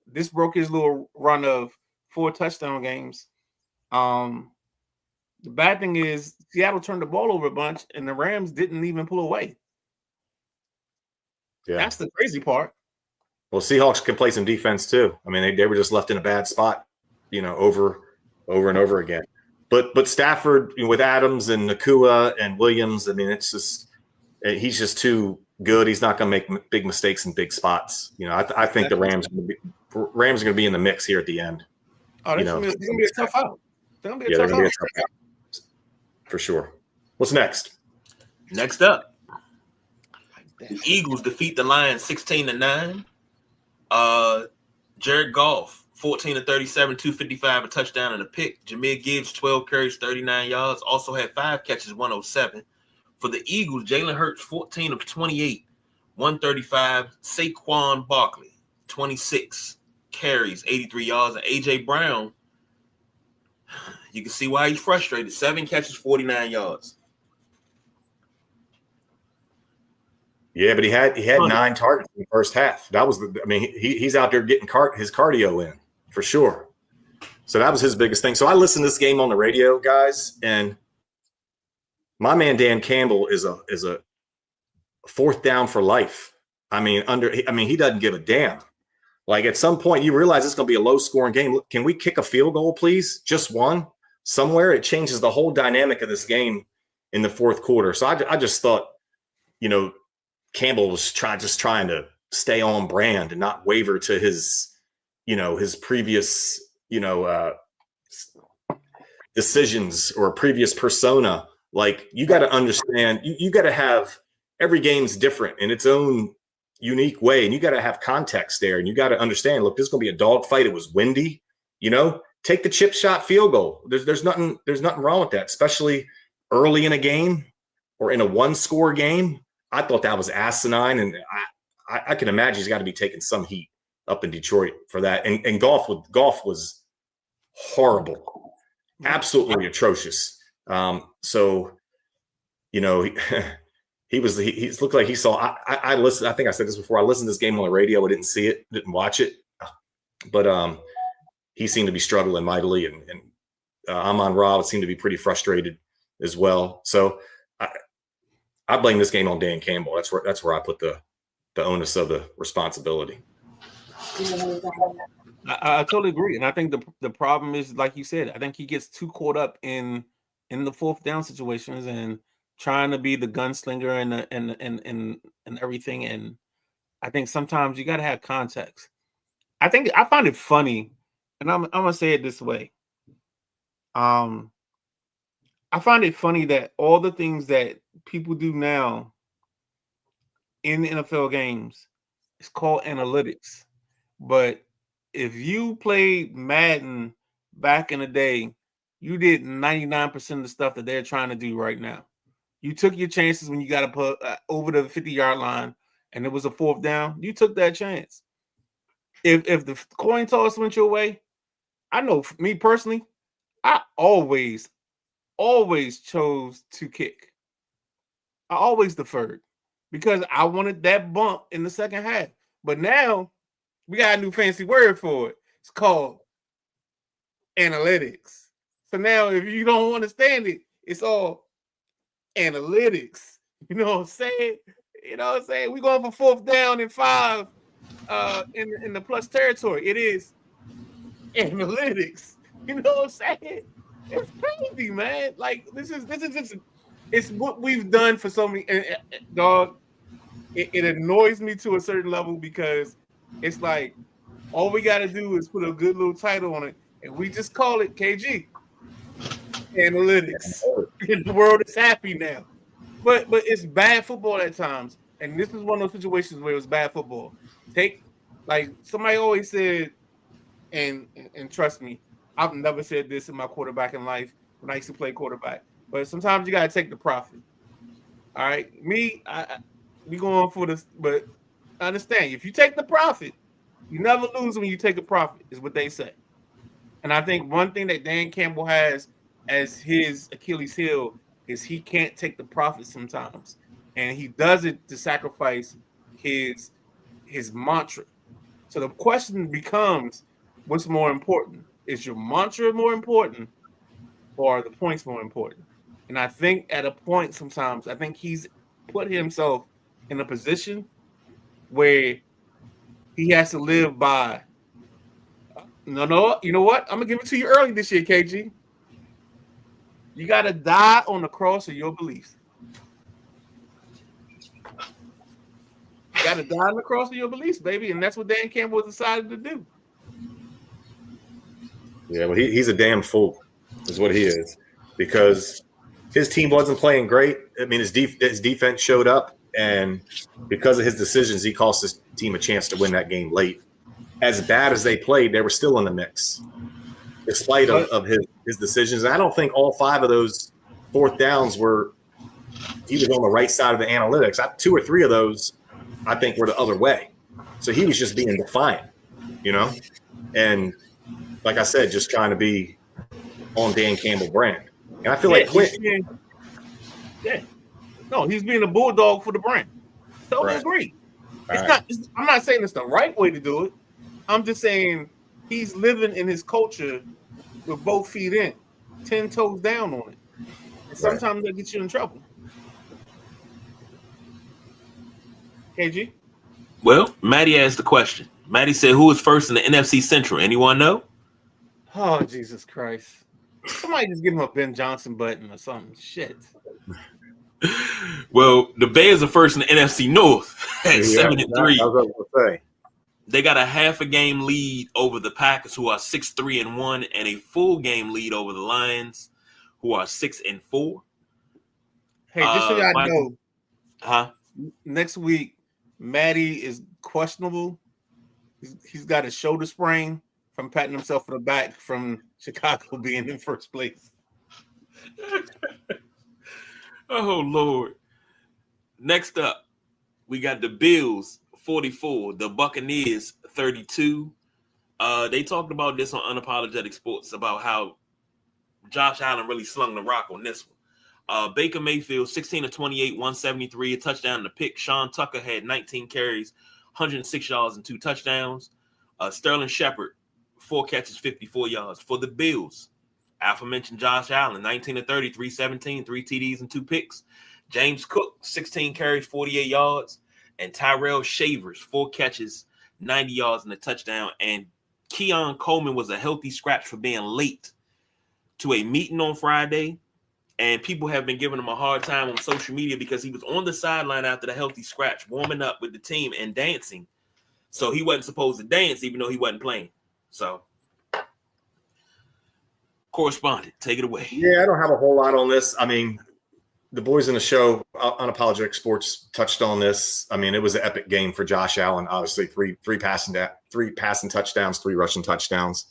This broke his little run of 4 touchdown games. The bad thing is Seattle turned the ball over a bunch, and the Rams didn't even pull away. Yeah. That's the crazy part. Well, Seahawks can play some defense too. They were just left in a bad spot, over and over again. But Stafford, with Adams and Nakua and Williams, it's just he's just too good. He's not going to make big mistakes in big spots. I think the Rams are going to be in the mix here at the end. Oh, they're going to be a tough out. They're going to be a tough out. For sure. What's next? Next up, the Eagles defeat the Lions 16-9. Jared Goff, 14 of 37, 255, a touchdown and a pick. Jahmyr Gibbs, 12 carries, 39 yards. Also had 5 catches, 107. For the Eagles, Jalen Hurts, 14 of 28, 135. Saquon Barkley, 26 carries, 83 yards. And A.J. Brown, you can see why he's frustrated. 7 catches, 49 yards. Yeah, but he had 9 targets in the first half. That was he's out there getting his cardio in for sure. So that was his biggest thing. So I listened to this game on the radio, guys, and my man Dan Campbell is a fourth down for life. He doesn't give a damn. Like at some point you realize it's going to be a low scoring game. Can we kick a field goal, please? Just one somewhere. It changes the whole dynamic of this game in the fourth quarter. So I just thought, Campbell was trying to stay on brand and not waver to his previous, decisions or previous persona. Like you got to understand, you got to have every game's different in its own unique way. And you got to have context there. And you got to understand, look, this is going to be a dogfight. It was windy, take the chip shot field goal. There's nothing wrong with that, especially early in a game or in a 1-score game. I thought that was asinine. And I can imagine he's got to be taking some heat up in Detroit for that. And Goff was horrible, absolutely atrocious. He looked like he saw. I listened. I think I said this before. I listened to this game on the radio. I didn't see it, didn't watch it, but he seemed to be struggling mightily, and Amon-Ra seemed to be pretty frustrated as well. So I blame this game on Dan Campbell. That's where I put the onus of the responsibility. I totally agree, and I think the problem is, like you said, I think he gets too caught up in the fourth down situations and trying to be the gunslinger and everything. And I think sometimes you got to have context. I find it funny, and I'm gonna say it this way. I find it funny that all the things that people do now in NFL games It's called analytics. But if you played Madden back in the day, you did 99% of the stuff that they're trying to do right now. You took your chances when you got to put over the 50-yard line and it was a 4th down. You took that chance. If the coin toss went your way, I know me personally, I always chose to kick. I always deferred because I wanted that bump in the second half. But now we got a new fancy word for it. It's called analytics. So now if you don't understand it, it's all analytics. You know what I'm saying? You know what I'm saying? We're going for 4th down and 5 in the plus territory. It is analytics. You know what I'm saying? It's crazy, man. Like this is it's what we've done for so many dog. It annoys me to a certain level because it's like all we got to do is put a good little title on it, and we just call it KG analytics. And the world is happy now, but it's bad football at times, and this is one of those situations where it was bad football. Like somebody always said, and trust me, I've never said this in my quarterbacking life when I used to play quarterback, but sometimes you got to take the profit. All right, we going for this, but understand if you take the profit, you never lose when you take a profit, is what they say. And I think one thing that Dan Campbell has as his Achilles heel is he can't take the profit sometimes, and he does it to sacrifice his mantra. So the question becomes, what's more important? Is your mantra more important, or are the points more important? And I think at a point sometimes, I think he's put himself in a position where he has to live by. No, you know what? I'm gonna give it to you early this year, KG. You gotta die on the cross of your beliefs. You gotta die on the cross of your beliefs, baby, and that's what Dan Campbell decided to do. Yeah, well, he's a damn fool, is what he is, because his team wasn't playing great. I mean, his defense showed up, and because of his decisions, he cost his team a chance to win that game late. As bad as they played, they were still in the mix, despite of his decisions. And I don't think all 5 of those 4th downs were – he was on the right side of the analytics. 2 or 3 of those, I think, were the other way. So he was just being defiant, you know? And like I said, just trying to be on Dan Campbell brand. And I feel like Quinn – No, he's being a bulldog for the brand. Totally agree. I'm not saying it's the right way to do it. I'm just saying he's living in his culture with both feet in, 10 toes down on it. And sometimes that gets you in trouble. KG? Well, Maddie asked the question. Maddie said, who is first in the NFC Central? Anyone know? Oh, Jesus Christ. Somebody just give him a Ben Johnson button or something. Shit. Well, the Bears are first in the NFC North at 7-3. I was going to say. They got a half a game lead over the Packers, who are 6-3-1, and a full game lead over the Lions, who are 6-4. Hey, just so y'all know, next week, Maddie is questionable. He's got a shoulder sprain from patting himself on the back from Chicago being in first place. Oh, Lord. Next up, we got the Bills, 44, the Buccaneers, 32. They talked about this on Unapologetic Sports about how Josh Allen really slung the rock on this one. Baker Mayfield, 16 of 28, 173, a touchdown and a pick. Sean Tucker had 19 carries, 106 yards and 2 touchdowns. Sterling Shepard, 4 catches, 54 yards. For the Bills, aforementioned Josh Allen, 19 of 30, 317, 3 TDs and 2 picks. James Cook, 16 carries, 48 yards. And Tyrell Shavers, 4 catches, 90 yards and a touchdown. And Keon Coleman was a healthy scratch for being late to a meeting on Friday. And people have been giving him a hard time on social media because he was on the sideline after the healthy scratch, warming up with the team and dancing. So he wasn't supposed to dance, even though he wasn't playing. So, correspondent, take it away. Yeah, I don't have a whole lot on this. I mean, the boys in the show, Unapologetic Sports, touched on this. I mean, it was an epic game for Josh Allen. Obviously, three passing touchdowns, 3 rushing touchdowns.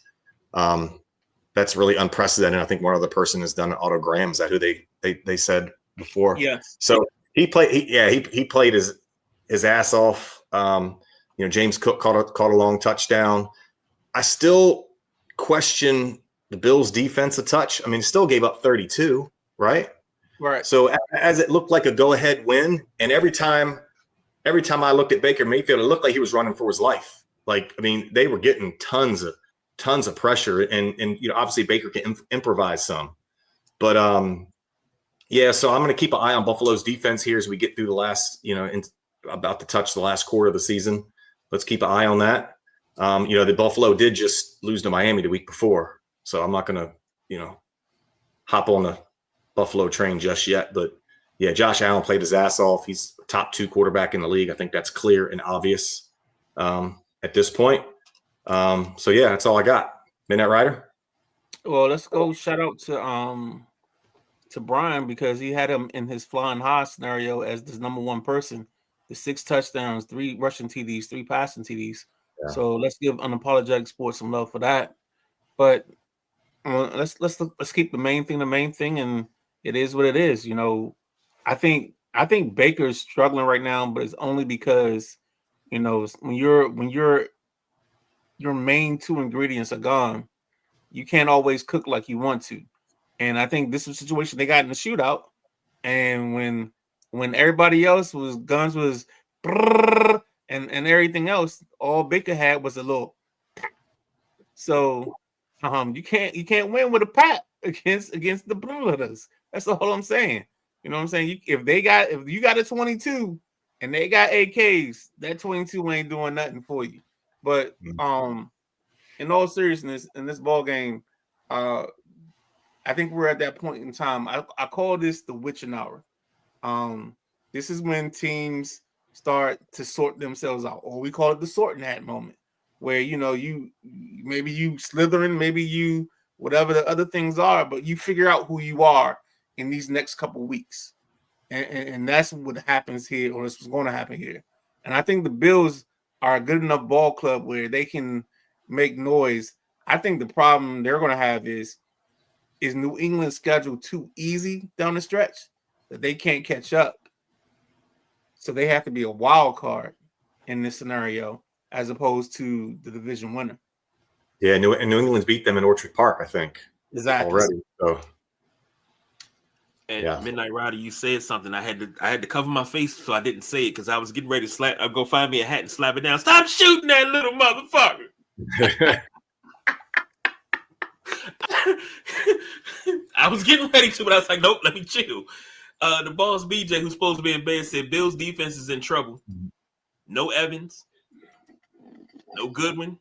That's really unprecedented. I think one other person has done it. Otto Graham, is that who they said before? Yes. So he played. He played his ass off. James Cook caught a long touchdown. I still question the Bills' defense a touch. I mean, still gave up 32, right? Right. So as it looked like a go-ahead win, and every time I looked at Baker Mayfield, it looked like he was running for his life. Like, I mean, they were getting tons of pressure, and obviously Baker can improvise some. But so I'm going to keep an eye on Buffalo's defense here as we get through the last, about to touch the last quarter of the season. Let's keep an eye on that. The Buffalo did just lose to Miami the week before, so I'm not going to, hop on the Buffalo train just yet. But yeah, Josh Allen played his ass off. He's top 2 quarterback in the league. I think that's clear and obvious at this point. So yeah, that's all I got. Midnight Rider. Well, let's go shout out to Brian, because he had him in his flying high scenario as the number 1 person. The 6 touchdowns, 3 rushing TDs, 3 passing TDs. Yeah. So let's give Unapologetic Sports some love for that. But let's keep the main thing, and it is what it is. I think Baker's struggling right now, but it's only because when your main 2 ingredients are gone, you can't always cook like you want to. And I think this was a situation they got in the shootout, and when everybody else guns was and everything else, all Baker had was a little. So you can't win with a pat against the Blueloaders. That's all I'm saying. You know what I'm saying? If you got a 22 and they got AKs, that 22 ain't doing nothing for you. But in all seriousness, in this ball game, I think we're at that point in time. I call this the witching hour. This is when teams start to sort themselves out, or we call it the sorting hat moment, where you maybe you slithering, maybe you whatever the other things are, but you figure out who you are in these next couple of weeks, and that's what happens here, or that's what's going to happen here. And I think the Bills are a good enough ball club where they can make noise. I think the problem they're going to have is New England's schedule too easy down the stretch that they can't catch up. So they have to be a wild card in this scenario as opposed to the division winner. Yeah, New England's beat them in Orchard Park, I think. Exactly. Already. So. And yeah. Midnight Rider, you said something. I had to cover my face so I didn't say it because I was getting ready to slap. I'll go find me a hat and slap it down. Stop shooting that little motherfucker. I was getting ready to, but I was like, nope, let me chill. The boss BJ, who's supposed to be in bed, said Bills defense is in trouble. No Evans, no Godwin,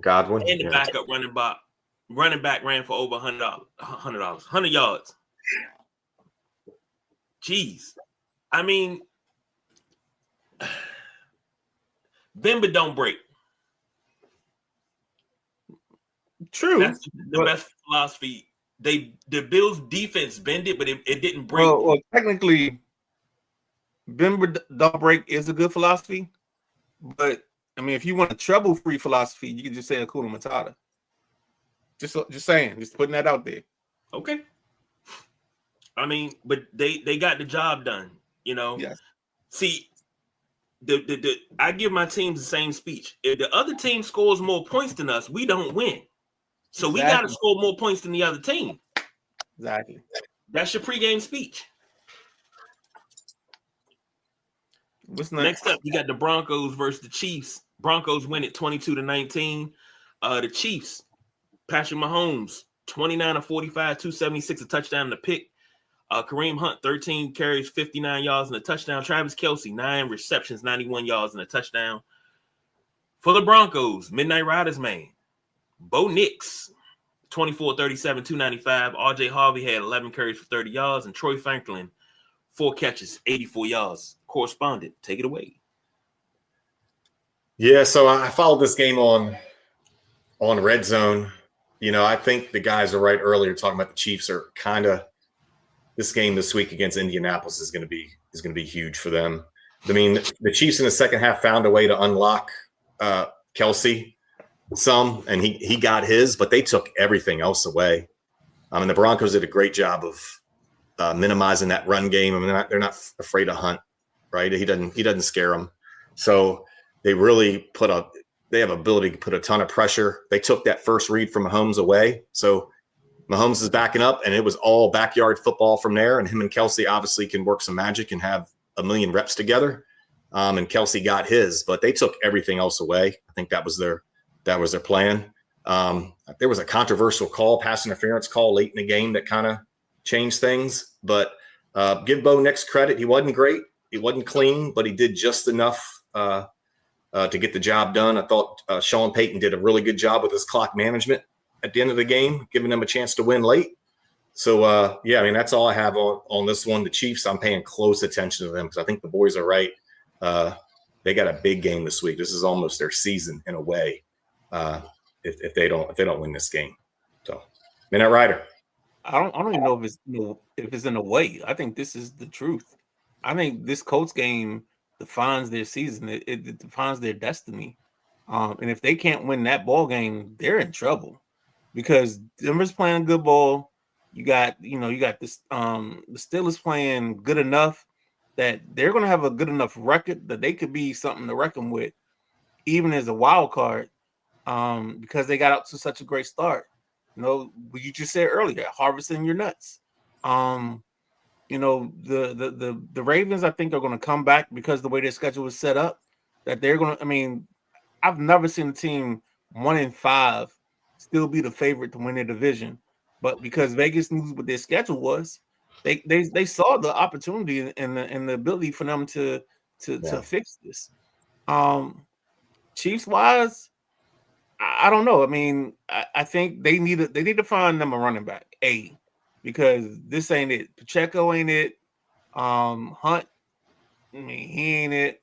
and the backup running back ran for over $100 yards. Jeez, I mean, bend but don't break. True. That's the best philosophy. The Bills defense bend it, but it didn't break. Well, technically, bend but don't break is a good philosophy. But I mean, if you want a trouble-free philosophy, you can just say Hakuna Matata. Just saying, just putting that out there. Okay. I mean, but they got the job done, Yes. See, I give my teams the same speech. If the other team scores more points than us, we don't win. So we got to score more points than the other team. Exactly. That's your pregame speech. What's next up? You got the Broncos versus the Chiefs. Broncos win it 22-19. The Chiefs, Patrick Mahomes, 29 of 45, 276, a touchdown and a pick. Kareem Hunt, 13 carries, 59 yards and a touchdown. Travis Kelce, 9 receptions, 91 yards and a touchdown. For the Broncos, Midnight Riders, man. Bo Nix, 24-37, 295. RJ Harvey had 11 carries for 30 yards. And Troy Franklin, 4 catches, 84 yards. Correspondent, take it away. Yeah, so I followed this game on Red Zone. I think the guys are right earlier talking about the Chiefs are kind of this game this week against Indianapolis is going to be huge for them. I mean, the Chiefs in the second half found a way to unlock Kelsey and he got his, but they took everything else away. The Broncos did a great job of minimizing that run game. I mean, they're not afraid to Hunt, right? He doesn't scare them. So they really they have ability to put a ton of pressure. They took that first read from Mahomes away. So Mahomes is backing up, and it was all backyard football from there. And him and Kelsey obviously can work some magic and have a million reps together. And Kelsey got his, but they took everything else away. I think that was their plan. There was a controversial pass interference call late in the game that kind of changed things. But give Bo Nix credit. He wasn't great. He wasn't clean, but he did just enough to get the job done. I thought Sean Payton did a really good job with his clock management at the end of the game, giving them a chance to win late. So, I mean, that's all I have on this one. The Chiefs, I'm paying close attention to them because I think the boys are right. They got a big game this week. This is almost their season in a way if they don't win this game. So, Midnight Rider. I don't even know if it's in a way. I think this is the truth. I think this Colts game defines their season. It defines their destiny. And if they can't win that ball game, they're in trouble because Denver's playing good ball. You got this the Steelers playing good enough that they're going to have a good enough record that they could be something to reckon with, even as a wild card, because they got out to such a great start. What you just said earlier, harvesting your nuts. The Ravens, I think, are going to come back because the way their schedule is set up, that they're going to, I mean, I've never seen a team 1-5 still be the favorite to win their division. But because Vegas knew what their schedule was, they saw the opportunity and the ability for them to fix this. Chiefs wise, I don't know. I mean, I think they need to find them a running back, because this ain't it. Pacheco ain't it. Hunt, I mean, he ain't it.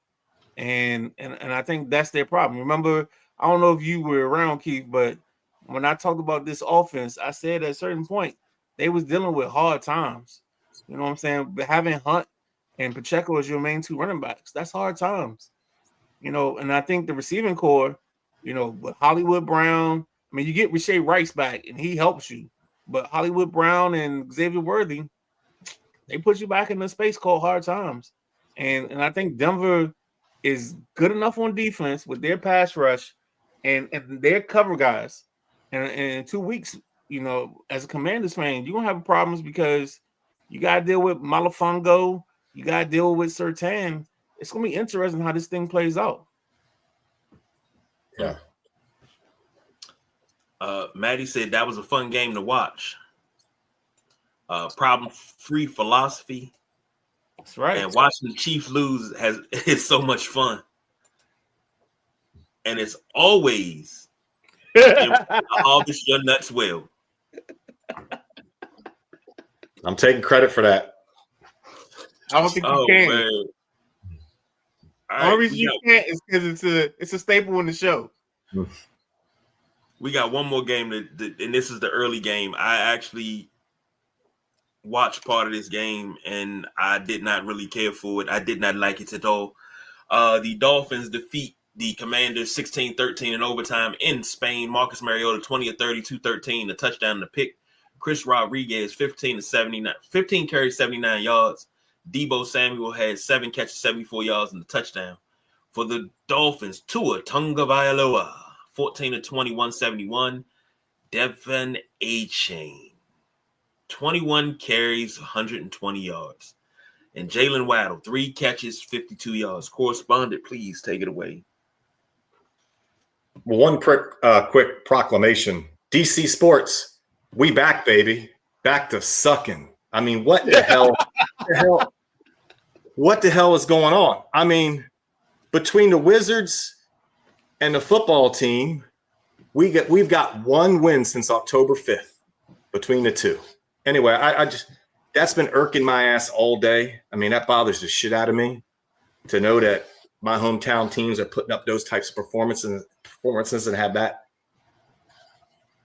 And I think that's their problem. Remember, I don't know if you were around, Keith, but when I talked about this offense, I said at a certain point they was dealing with hard times. You know what I'm saying? But having Hunt and Pacheco as your main two running backs, that's hard times. And I think the receiving core, with Hollywood Brown, I mean, you get Rashee Rice back and he helps you. But Hollywood Brown and Xavier Worthy, they put you back in a space called hard times. And I think Denver is good enough on defense with their pass rush and their cover guys. And in 2 weeks, as a Commanders fan, you're going to have problems because you got to deal with Malafongo. You got to deal with Surtain. It's going to be interesting how this thing plays out. Yeah. Maddie said that was a fun game to watch. Problem-free philosophy. That's right. And watching the Chiefs lose is so much fun. And it's always harvest your nuts well. I'm taking credit for that. I don't think you can. Man. The only reason you can't is because it's a staple in the show. We got one more game, and this is the early game. I actually watched part of this game, and I did not really care for it. I did not like it at all. The Dolphins defeat the Commanders 16-13 in overtime in Spain. Marcus Mariota 20 of 32, 13, a touchdown and a pick. Chris Rodriguez 15 carries, 79 yards. Deebo Samuel had 7 catches, 74 yards and a touchdown. For the Dolphins, Tua Tagovailoa 14 of 21, 71. Devon Achane 21 carries, 120 yards. And Jalen Waddle, 3 catches, 52 yards. Correspondent, please take it away. One quick proclamation. DC Sports, we back, baby. Back to sucking. I mean, what the hell? What the hell is going on? I mean, between the Wizards and the football team, we've got one win since October 5th between the two. Anyway, I just that's been irking my ass all day. I mean, that bothers the shit out of me to know that my hometown teams are putting up those types of performances and have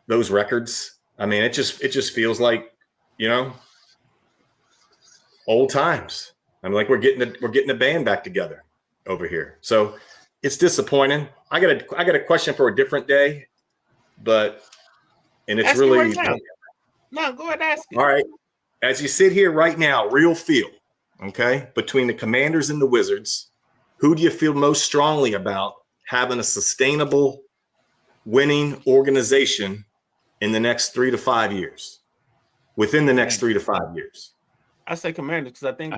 those records. I mean, it just feels like, old times. I'm like, we're getting the band back together over here. So it's disappointing. I got a question for a different day, and it's Ask really it right now. No, go ahead and ask it. All right. As you sit here right now, real feel, okay, between the Commanders and the Wizards, who do you feel most strongly about having a sustainable winning organization in the next 3 to 5 years? Within the next 3 to 5 years. I say Commanders because I think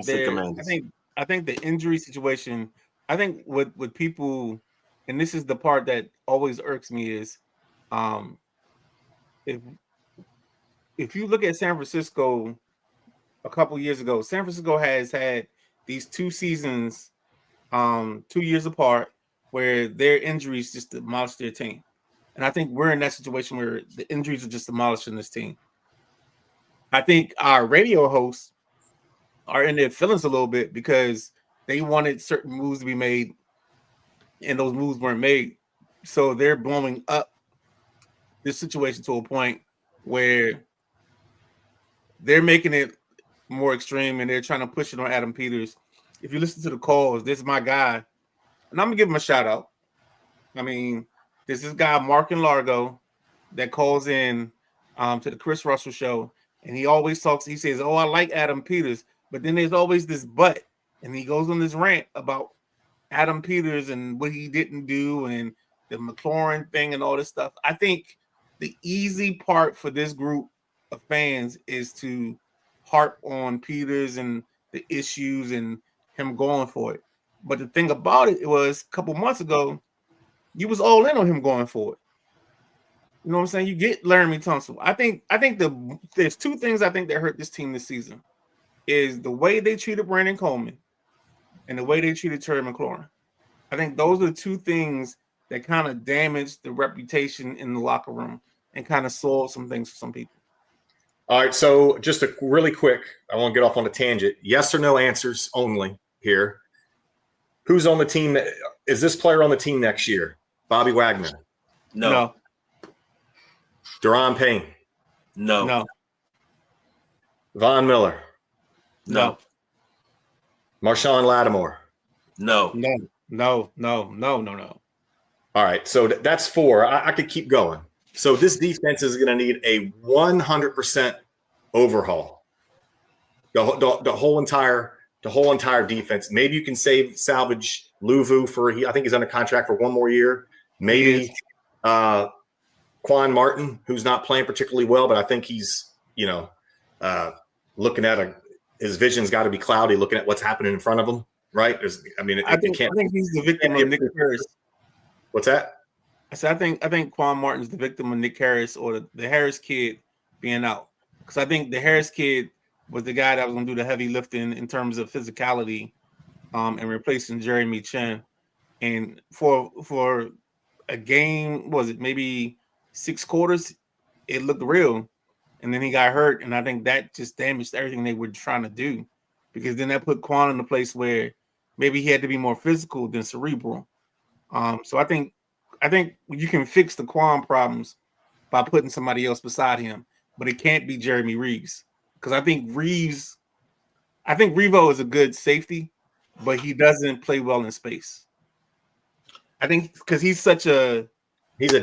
I think the injury situation. I think with people, and this is the part that always irks me is, if you look at San Francisco a couple years ago, San Francisco has had these 2 seasons, 2 years apart, where their injuries just demolished their team, and I think we're in that situation where the injuries are just demolishing this team. I think our radio hosts are in their feelings a little bit because they wanted certain moves to be made and those moves weren't made. So they're blowing up this situation to a point where they're making it more extreme and they're trying to push it on Adam Peters. If you listen to the calls, this is my guy, and I'm gonna give him a shout out. I mean, this is guy Mark in Largo that calls in to the Chris Russell show, and he always talks. He says, "Oh, I like Adam Peters," but then there's always this but, and he goes on this rant about Adam Peters and what he didn't do and the McLaurin thing and all this stuff. I think the easy part for this group of fans is to harp on Peters and the issues and him going for it. But the thing about it was a couple months ago, you was all in on him going for it. You know what I'm saying? You get Laramie Tunsil. I think there's 2 things I think that hurt this team this season is the way they treated Brandon Coleman and the way they treated Terry McLaurin. I think those are the 2 things that kind of damaged the reputation in the locker room and kind of soiled some things for some people. All right, so just a really quick, I won't get off on a tangent. Yes or no answers only here. Who's on the team? Is this player on the team next year? Bobby Wagner? No. Deron Payne? No. Von Miller? No. Marshawn Lattimore? No. All right, so that's 4. I could keep going. So this defense is going to need a 100% overhaul. The whole entire defense. Maybe you can salvage Luvu I think he's under contract for 1 more year. Maybe Quan Martin, who's not playing particularly well, but I think he's looking at his vision's got to be cloudy, looking at what's happening in front of him. Right? I think he's the victim of Nick Harris. What's that? I said I think Quan Martin's the victim of Nick Harris or the Harris kid being out, because I think the Harris kid was the guy that was going to do the heavy lifting in terms of physicality, and replacing Jeremy Chin. And for a game, was it maybe 6 quarters? It looked real, and then he got hurt, and I think that just damaged everything they were trying to do, because then that put Quan in a place where maybe he had to be more physical than cerebral. So I think you can fix the Quan problems by putting somebody else beside him, but it can't be Jeremy Reeves, because I think Revo is a good safety, but he doesn't play well in space. I think because he's a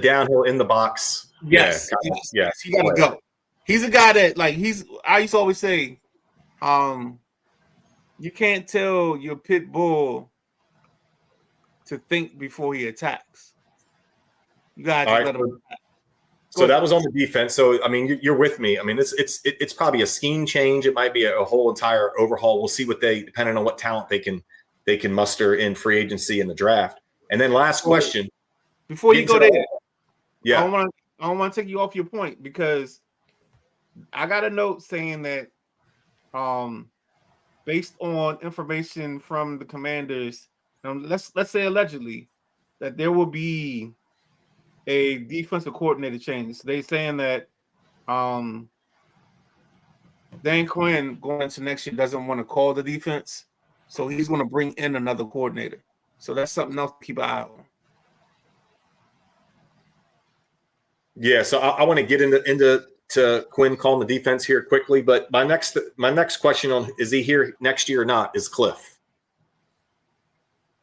downhill in the box. Yes, yes, he gotta go. He's a guy that I used to always say, you can't tell your pit bull to think before he attacks. You gotta let him attack. So that was on the defense. So I mean, you're with me. I mean, it's probably a scheme change. It might be a whole entire overhaul. We'll see depending on what talent they can muster in free agency and the draft. And then last question before you go there. Yeah, I don't want to take you off your point, because I got a note saying that, based on information from the Commanders, let's say allegedly, that there will be a defensive coordinator change. They saying that Dan Quinn going into next year doesn't want to call the defense, so he's going to bring in another coordinator. So that's something else to keep an eye on. Yeah, so I want to get into to Quinn calling the defense here quickly, but my next question on is he here next year or not is Cliff.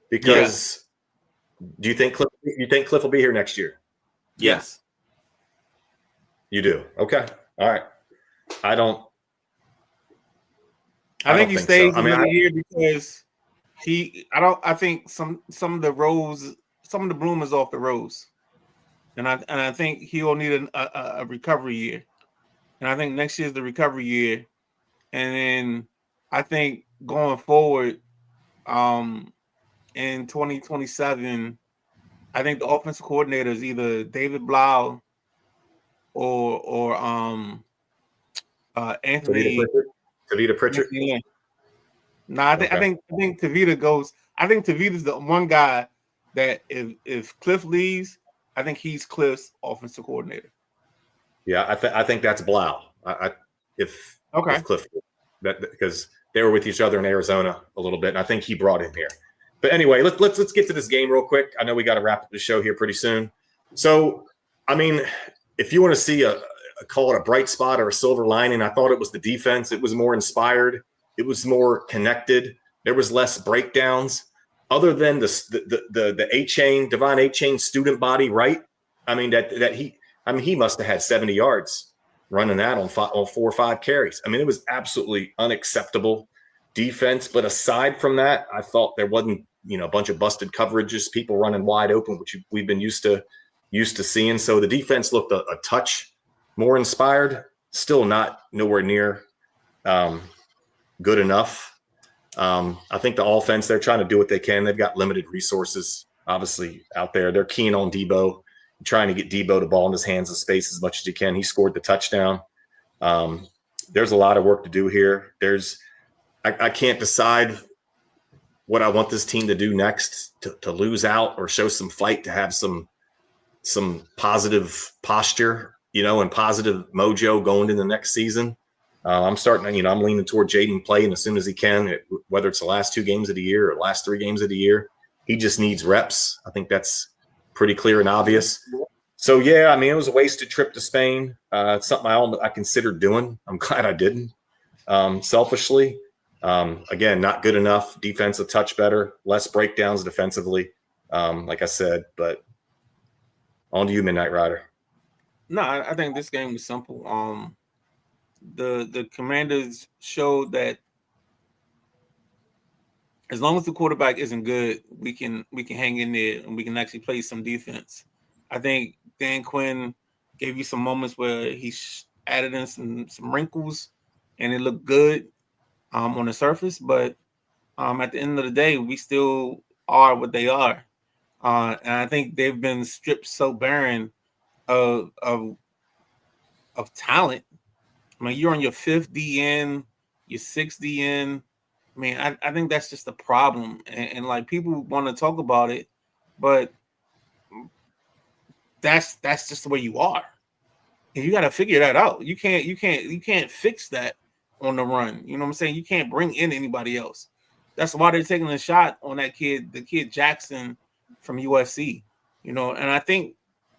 Because do you think Cliff will be here next year? Yes. You do. Okay. All right. I think he stays another year because I think some of the bloom is off the rose. And I think he'll need a recovery year. And I think next year is the recovery year. And then I think going forward, in 2027, I think the offensive coordinator is either David Blau or Anthony Tavita Pritchard. Yeah. No, I think Tavita goes. I think Tavita's the one guy that if Cliff leaves, I think he's Cliff's offensive coordinator. Yeah, I think that's Blau. If Cliff, because they were with each other in Arizona a little bit, and I think he brought him here. But anyway, let's get to this game real quick. I know we got to wrap up the show here pretty soon. So, I mean, if you want to see call it a bright spot or a silver lining, I thought it was the defense. It was more inspired. It was more connected. There was less breakdowns. Other than the A-chain, Devon A-chain student body, right? I mean, he must have had 70 yards running that on 4 or 5 carries. I mean, it was absolutely unacceptable defense. But aside from that, I thought there wasn't, a bunch of busted coverages, people running wide open, which we've been used to seeing. So the defense looked a touch more inspired, still nowhere near good enough. I think the offense, they're trying to do what they can. They've got limited resources, obviously, out there. They're keen on Debo, trying to get Debo the ball in his hands in space as much as he can. He scored the touchdown. There's a lot of work to do here. I can't decide what I want this team to do next, to lose out or show some fight, to have some positive posture, and positive mojo going into the next season. I'm starting, I'm leaning toward Jaden playing as soon as he can, whether it's the last 2 games of the year or last 3 games of the year. He just needs reps. I think that's pretty clear and obvious. So, yeah, I mean, it was a wasted trip to Spain. It's something I considered doing. I'm glad I didn't, selfishly. Again, not good enough. Defense a touch better, less breakdowns defensively, like I said. But on to you, Midnight Rider. No, I think this game was simple. The Commanders showed that as long as the quarterback isn't good, we can hang in there and we can actually play some defense. I think Dan Quinn gave you some moments where he added in some wrinkles and it looked good on the surface, but at the end of the day, we still are what they are. And I think they've been stripped so barren of talent. I mean, you're on your 5th DN, your 6th DN. I mean, I think that's just a problem. And like, people want to talk about it, but that's just the way you are. And you got to figure that out. You can't fix that on the run. You know what I'm saying? You can't bring in anybody else. That's why they're taking a shot on that kid, the kid Jackson from USC. And I think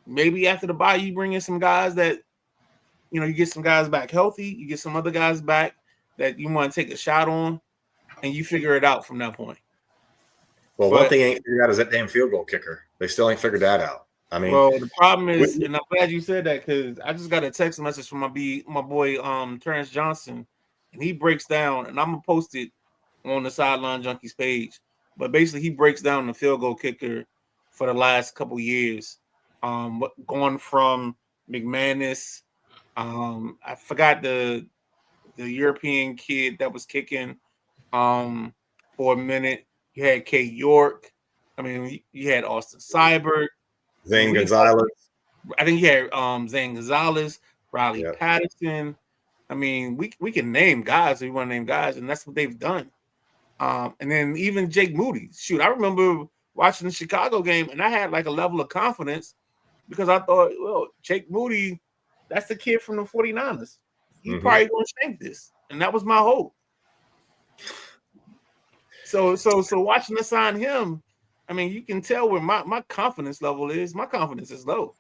maybe after the bye, you bring in some guys that, you get some guys back healthy, you get some other guys back that you want to take a shot on, and you figure it out from that point. Well, one thing ain't figured out is that damn field goal kicker. They still ain't figured that out. I mean, well, the problem is, and I'm glad you said that, because I just got a text message from my boy Terrence Johnson, and he breaks down, and I'm gonna post it on the Sideline Junkies page. But basically, he breaks down the field goal kicker for the last couple years, going from McManus. I forgot the European kid that was kicking for a minute. You had Kate York. I mean, you had Austin Seibert. Zane Gonzalez. I think you had Zane Gonzalez, Riley Patterson. I mean, we can name guys. We want to name guys, and that's what they've done. And then even Jake Moody. Shoot, I remember watching the Chicago game, and I had like a level of confidence because I thought, well, Jake Moody, that's the kid from the 49ers. He's probably going to shank this. And that was my hope. So watching us sign him, I mean, you can tell where my confidence level is. My confidence is low.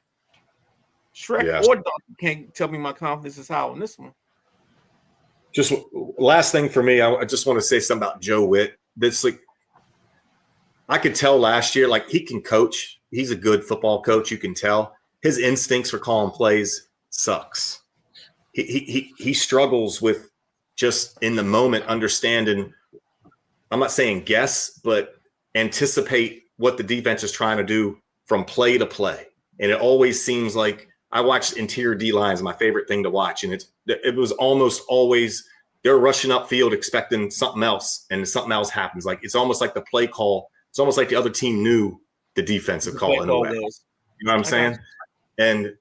Shrek or Donkey can't tell me my confidence is high on this one. Just last thing for me, I just want to say something about Joe Witt. That's like, I could tell last year, like he can coach. He's a good football coach. You can tell his instincts for calling plays sucks. He struggles with just in the moment understanding. I'm not saying guess, but anticipate what the defense is trying to do from play to play. And it always seems like I watched interior D lines, my favorite thing to watch. And it was almost always they're rushing upfield expecting something else, and something else happens. Like it's almost like the play call. It's almost like the other team knew the defensive call in a way. You know what I'm saying? And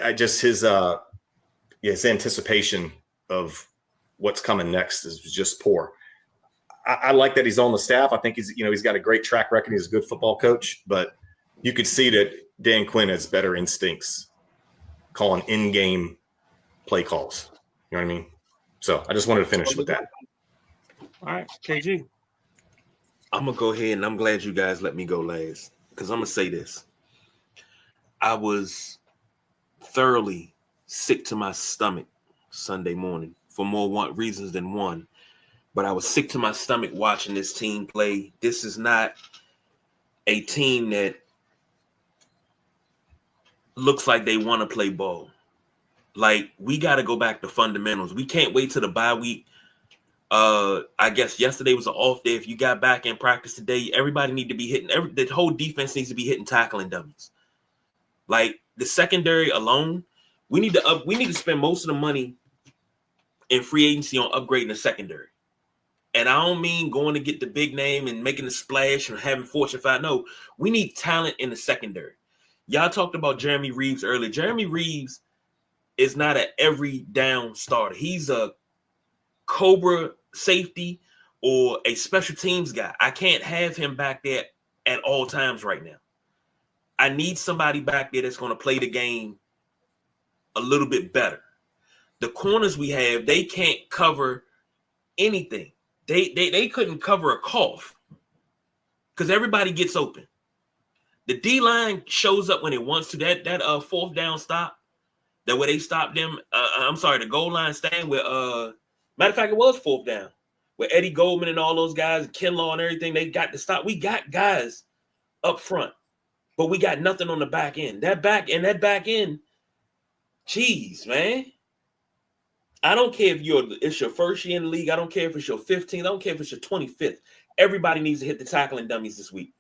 I just his anticipation of what's coming next is just poor. I like that he's on the staff. I think he's got a great track record. He's a good football coach, but you could see that Dan Quinn has better instincts calling in-game play calls. You know what I mean? So I just wanted to finish with that. All right, KG. I'm going to go ahead, and I'm glad you guys let me go last, because I'm going to say this. I was thoroughly sick to my stomach Sunday morning for more reasons than one. But I was sick to my stomach watching this team play. This is not a team that looks like they want to play ball. Like, we got to go back to fundamentals. We can't wait till the bye week. I guess yesterday was an off day. If you got back in practice today, everybody need to be hitting. The whole defense needs to be hitting tackling dummies. Like, the secondary alone, we need to spend most of the money in free agency on upgrading the secondary. And I don't mean going to get the big name and making a splash or having Fortune 5. No, we need talent in the secondary. Y'all talked about Jeremy Reeves earlier. Jeremy Reeves is not an every down starter. He's a Cobra safety or a special teams guy. I can't have him back there at all times right now. I need somebody back there that's going to play the game a little bit better. The corners we have, they can't cover anything. They couldn't cover a cough because everybody gets open. The D-line shows up when it wants to. That fourth down stop, that where they stopped them. The goal line stand where matter of fact, it was fourth down where Eddie Goldman and all those guys, Kinlaw and everything, they got to stop. We got guys up front, but we got nothing on the back end. That back end, jeez, man. I don't care if it's your first year in the league. I don't care if it's your 15th. I don't care if it's your 25th. Everybody needs to hit the tackling dummies this week.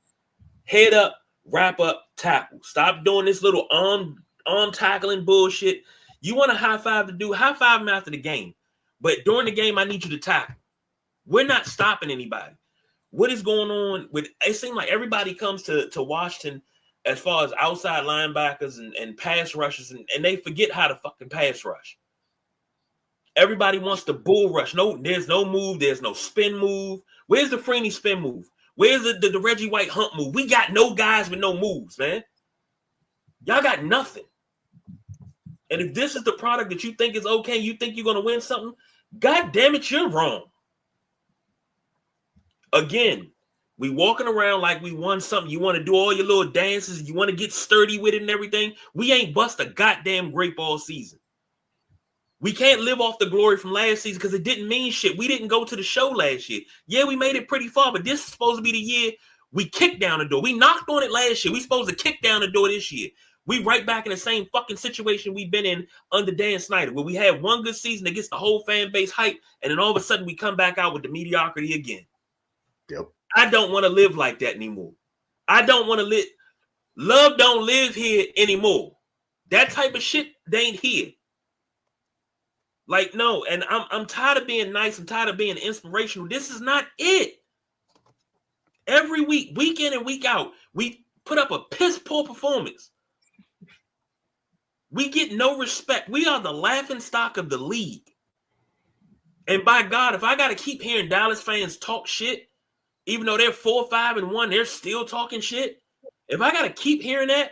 Head up, wrap up, tackle. Stop doing this little arm tackling bullshit. You want a high five him after the game. But during the game, I need you to tackle. We're not stopping anybody. What is going on with it? Seems like everybody comes to Washington as far as outside linebackers and pass rushers, and they forget how to fucking pass rush. Everybody wants to bull rush. No, there's no move. There's no spin move. Where's the Freeney spin move? Where's the Reggie White hump move? We got no guys with no moves, man. Y'all got nothing. And if this is the product that you think is okay, you think you're going to win something, God damn it, you're wrong. Again, we walking around like we won something. You want to do all your little dances. You want to get sturdy with it and everything. We ain't bust a goddamn grape all season. We can't live off the glory from last season because it didn't mean shit. We didn't go to the show last year. Yeah, we made it pretty far, but this is supposed to be the year we kicked down the door. We knocked on it last year. We supposed to kick down the door this year. We right back in the same fucking situation we've been in under Dan Snyder, where we had one good season that gets the whole fan base hype, and then all of a sudden we come back out with the mediocrity again. Yep. I don't want to live like that anymore. I don't want to live. Love don't live here anymore. That type of shit, they ain't here. Like, no, and I'm tired of being nice. I'm tired of being inspirational. This is not it. Every week, week in and week out, we put up a piss poor performance. We get no respect. We are the laughing stock of the league. And by God, if I got to keep hearing Dallas fans talk shit, even though they're 4-5-1, they're still talking shit. If I got to keep hearing that,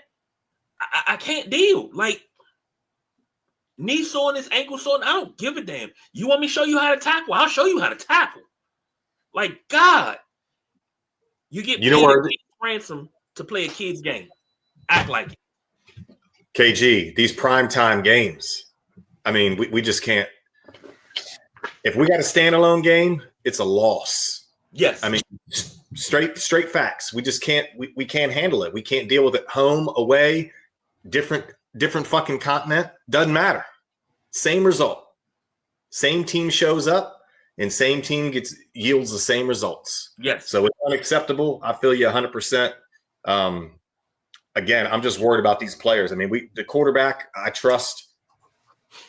I can't deal. Like, knee sore and this ankle sore, I don't give a damn. You want me to show you how to tackle? I'll show you how to tackle. Like, God. You get paid ransom to play a kid's game. Act like it. KG, these primetime games. I mean, we just can't. If we got a standalone game, it's a loss. Yes. I mean, straight facts. We just can't. We can't handle it. We can't deal with it. Home, away, different fucking continent. Doesn't matter. Same result. Same team shows up, and same team yields the same results. Yes. So it's unacceptable. I feel you 100%. Again, I'm just worried about these players. I mean, the quarterback, I trust.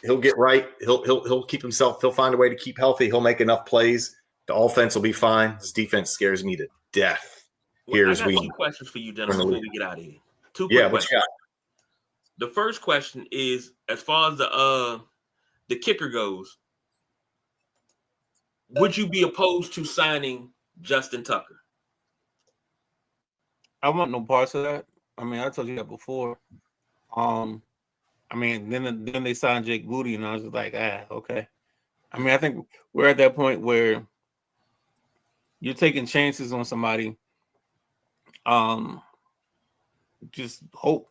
He'll get right. He'll keep himself. He'll find a way to keep healthy. He'll make enough plays. The offense will be fine. This defense scares me to death. I got two questions for you, gentlemen, before we get out of here. Two quick questions. The first question is, as far as the kicker goes, would you be opposed to signing Justin Tucker? I want no parts of that. I mean, I told you that before. I mean, then they signed Jake Booty, and I was just like, okay. I mean, I think we're at that point where you're taking chances on somebody. Just hope.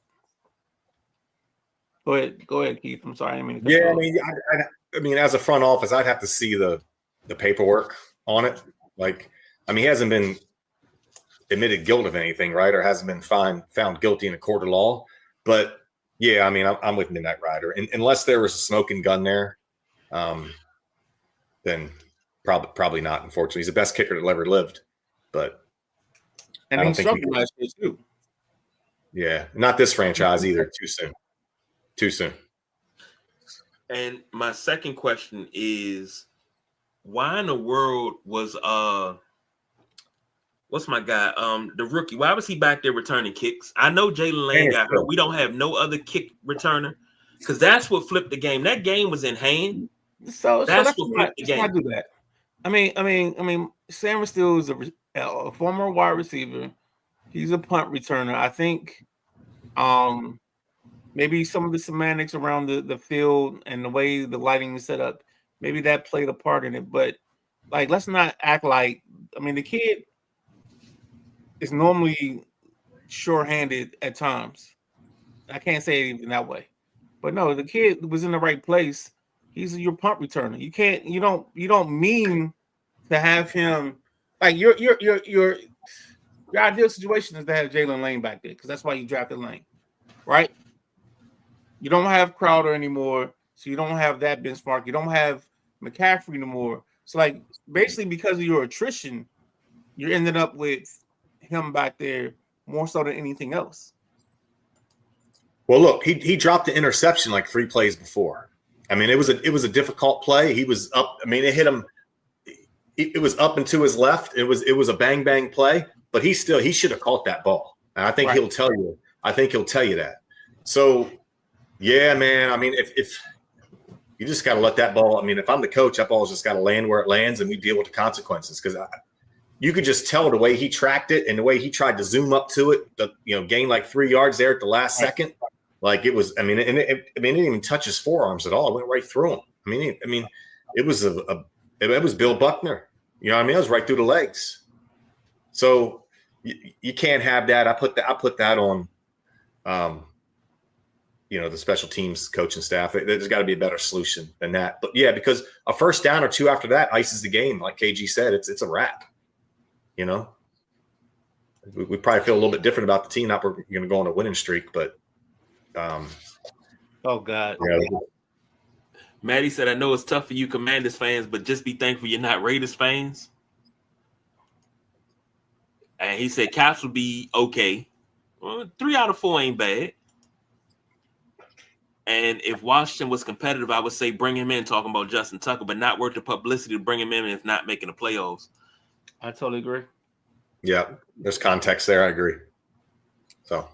Go ahead, Keith. I'm sorry. I mean, as a front office, I'd have to see the paperwork on it. Like, I mean, he hasn't been admitted guilt of anything, right? Or hasn't been found guilty in a court of law. But yeah, I mean, I'm with Midnight Rider. And unless there was a smoking gun there, then probably not. Unfortunately, he's the best kicker that ever lived. But he struggled last year too. Yeah, not this franchise either. Too soon. And my second question is, why in the world was what's my guy? The rookie. Why was he back there returning kicks? I know Jalen Lane got hurt. We don't have no other kick returner because that's what flipped the game. That game was in hand. So that's what flipped the game. I do that. I mean, Sam Steele is a former wide receiver. He's a punt returner. I think maybe some of the semantics around the field and the way the lighting is set up, maybe that played a part in it. But like, let's not act like, I mean, the kid is normally sure-handed at times. I can't say it even that way. But no, the kid was in the right place. He's your punt returner. You don't mean to have him like your ideal situation is to have Jalen Lane back there because that's why you drafted Lane, right? You don't have Crowder anymore, so you don't have that benchmark. You don't have McCaffrey anymore. So like basically because of your attrition, you ended up with him back there more so than anything else. Well, look, he dropped the interception like 3 plays before. I mean, it was a difficult play. He was up. I mean, it hit him. It was up and to his left. It was a bang play, but he should have caught that ball. And I think he'll tell you. I think he'll tell you that. So, yeah, man. I mean, if you just got to let that ball. I mean, if I'm the coach, that ball's just got to land where it lands, and we deal with the consequences. Because you could just tell the way he tracked it and the way he tried to zoom up to it. Gain like 3 yards there at the last second. Like it was. I mean, it didn't even touch his forearms at all. It went right through him. I mean, it was it was Bill Buckner. You know what I mean? It was right through the legs. So you can't have that. I put that on. The special teams coaching staff. There's got to be a better solution than that. But yeah, because a first down or two after that ices the game. Like KG said, it's a wrap. We probably feel a little bit different about the team. Not we're going to go on a winning streak, but oh God. Yeah. Maddie said, I know it's tough for you Commanders fans, but just be thankful you're not Raiders fans. And he said Caps will be okay. Well, 3 out of 4 ain't bad. And if Washington was competitive, I would say bring him in, talking about Justin Tucker, but not worth the publicity to bring him in if not making the playoffs. I totally agree. Yeah, there's context there. I agree. So,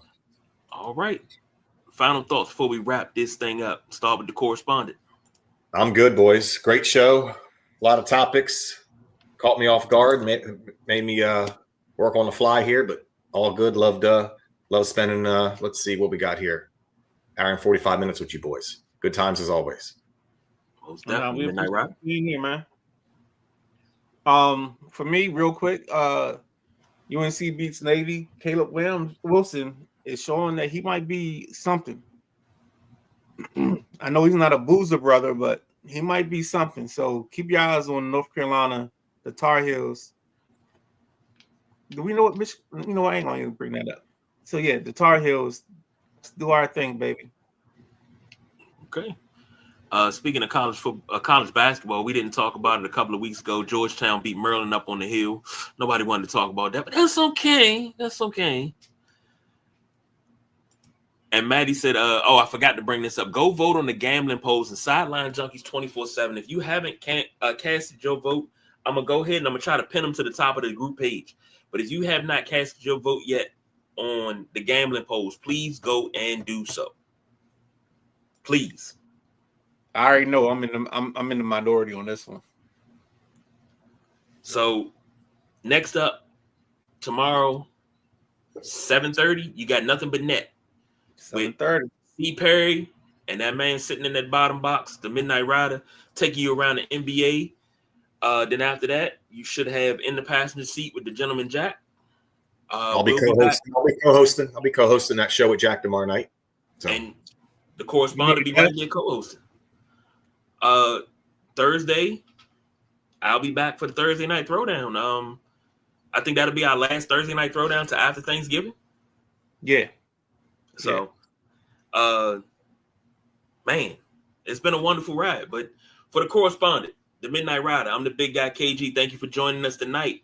all right. Final thoughts before we wrap this thing up. Start with the correspondent. I'm good, boys. Great show. A lot of topics. Caught me off guard. Made me work on the fly here, but all good. Love spending. Let's see what we got here. Hour and 45 minutes with you boys. Good times as always. Most definitely. Midnight Rock. Here, man. For me, real quick, UNC beats Navy. Caleb Wilson is showing that he might be something. I know he's not a boozer brother, but he might be something. So keep your eyes on North Carolina, the Tar Heels. Do we know what Michigan? You know, I ain't gonna even bring that up. So yeah, the Tar Heels, let's do our thing, baby. Okay. Speaking of college basketball, we didn't talk about it a couple of weeks ago. Georgetown beat Maryland up on the hill. Nobody wanted to talk about that, but that's okay. That's okay. And Maddie said, I forgot to bring this up. Go vote on the gambling polls and Sideline Junkies 24/7. If you haven't casted your vote, I'm going to go ahead and I'm going to try to pin them to the top of the group page. But if you have not casted your vote yet on the gambling polls, please go and do so. Please. I already know I'm in the minority on this one. So next up, tomorrow, 7:30, you got Nothing But Net. 7:30. C. Perry and that man sitting in that bottom box, the Midnight Rider, taking you around the NBA. Then after that, you should have In the Passenger Seat with the Gentleman Jack. I'll be co-hosting. I'll be co-hosting that show with Jack tomorrow night. So. And the correspondent will be right there co-hosting. Thursday, I'll be back for the Thursday night throwdown. I think that'll be our last Thursday night throwdown to after Thanksgiving. Yeah. So, man, it's been a wonderful ride. But for the correspondent, the Midnight Rider, I'm the big guy KG. Thank you for joining us tonight.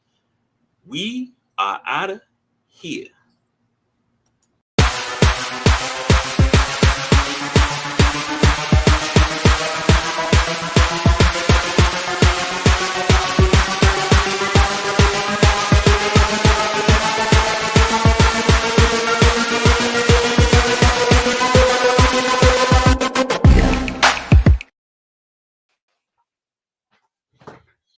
We are out of here.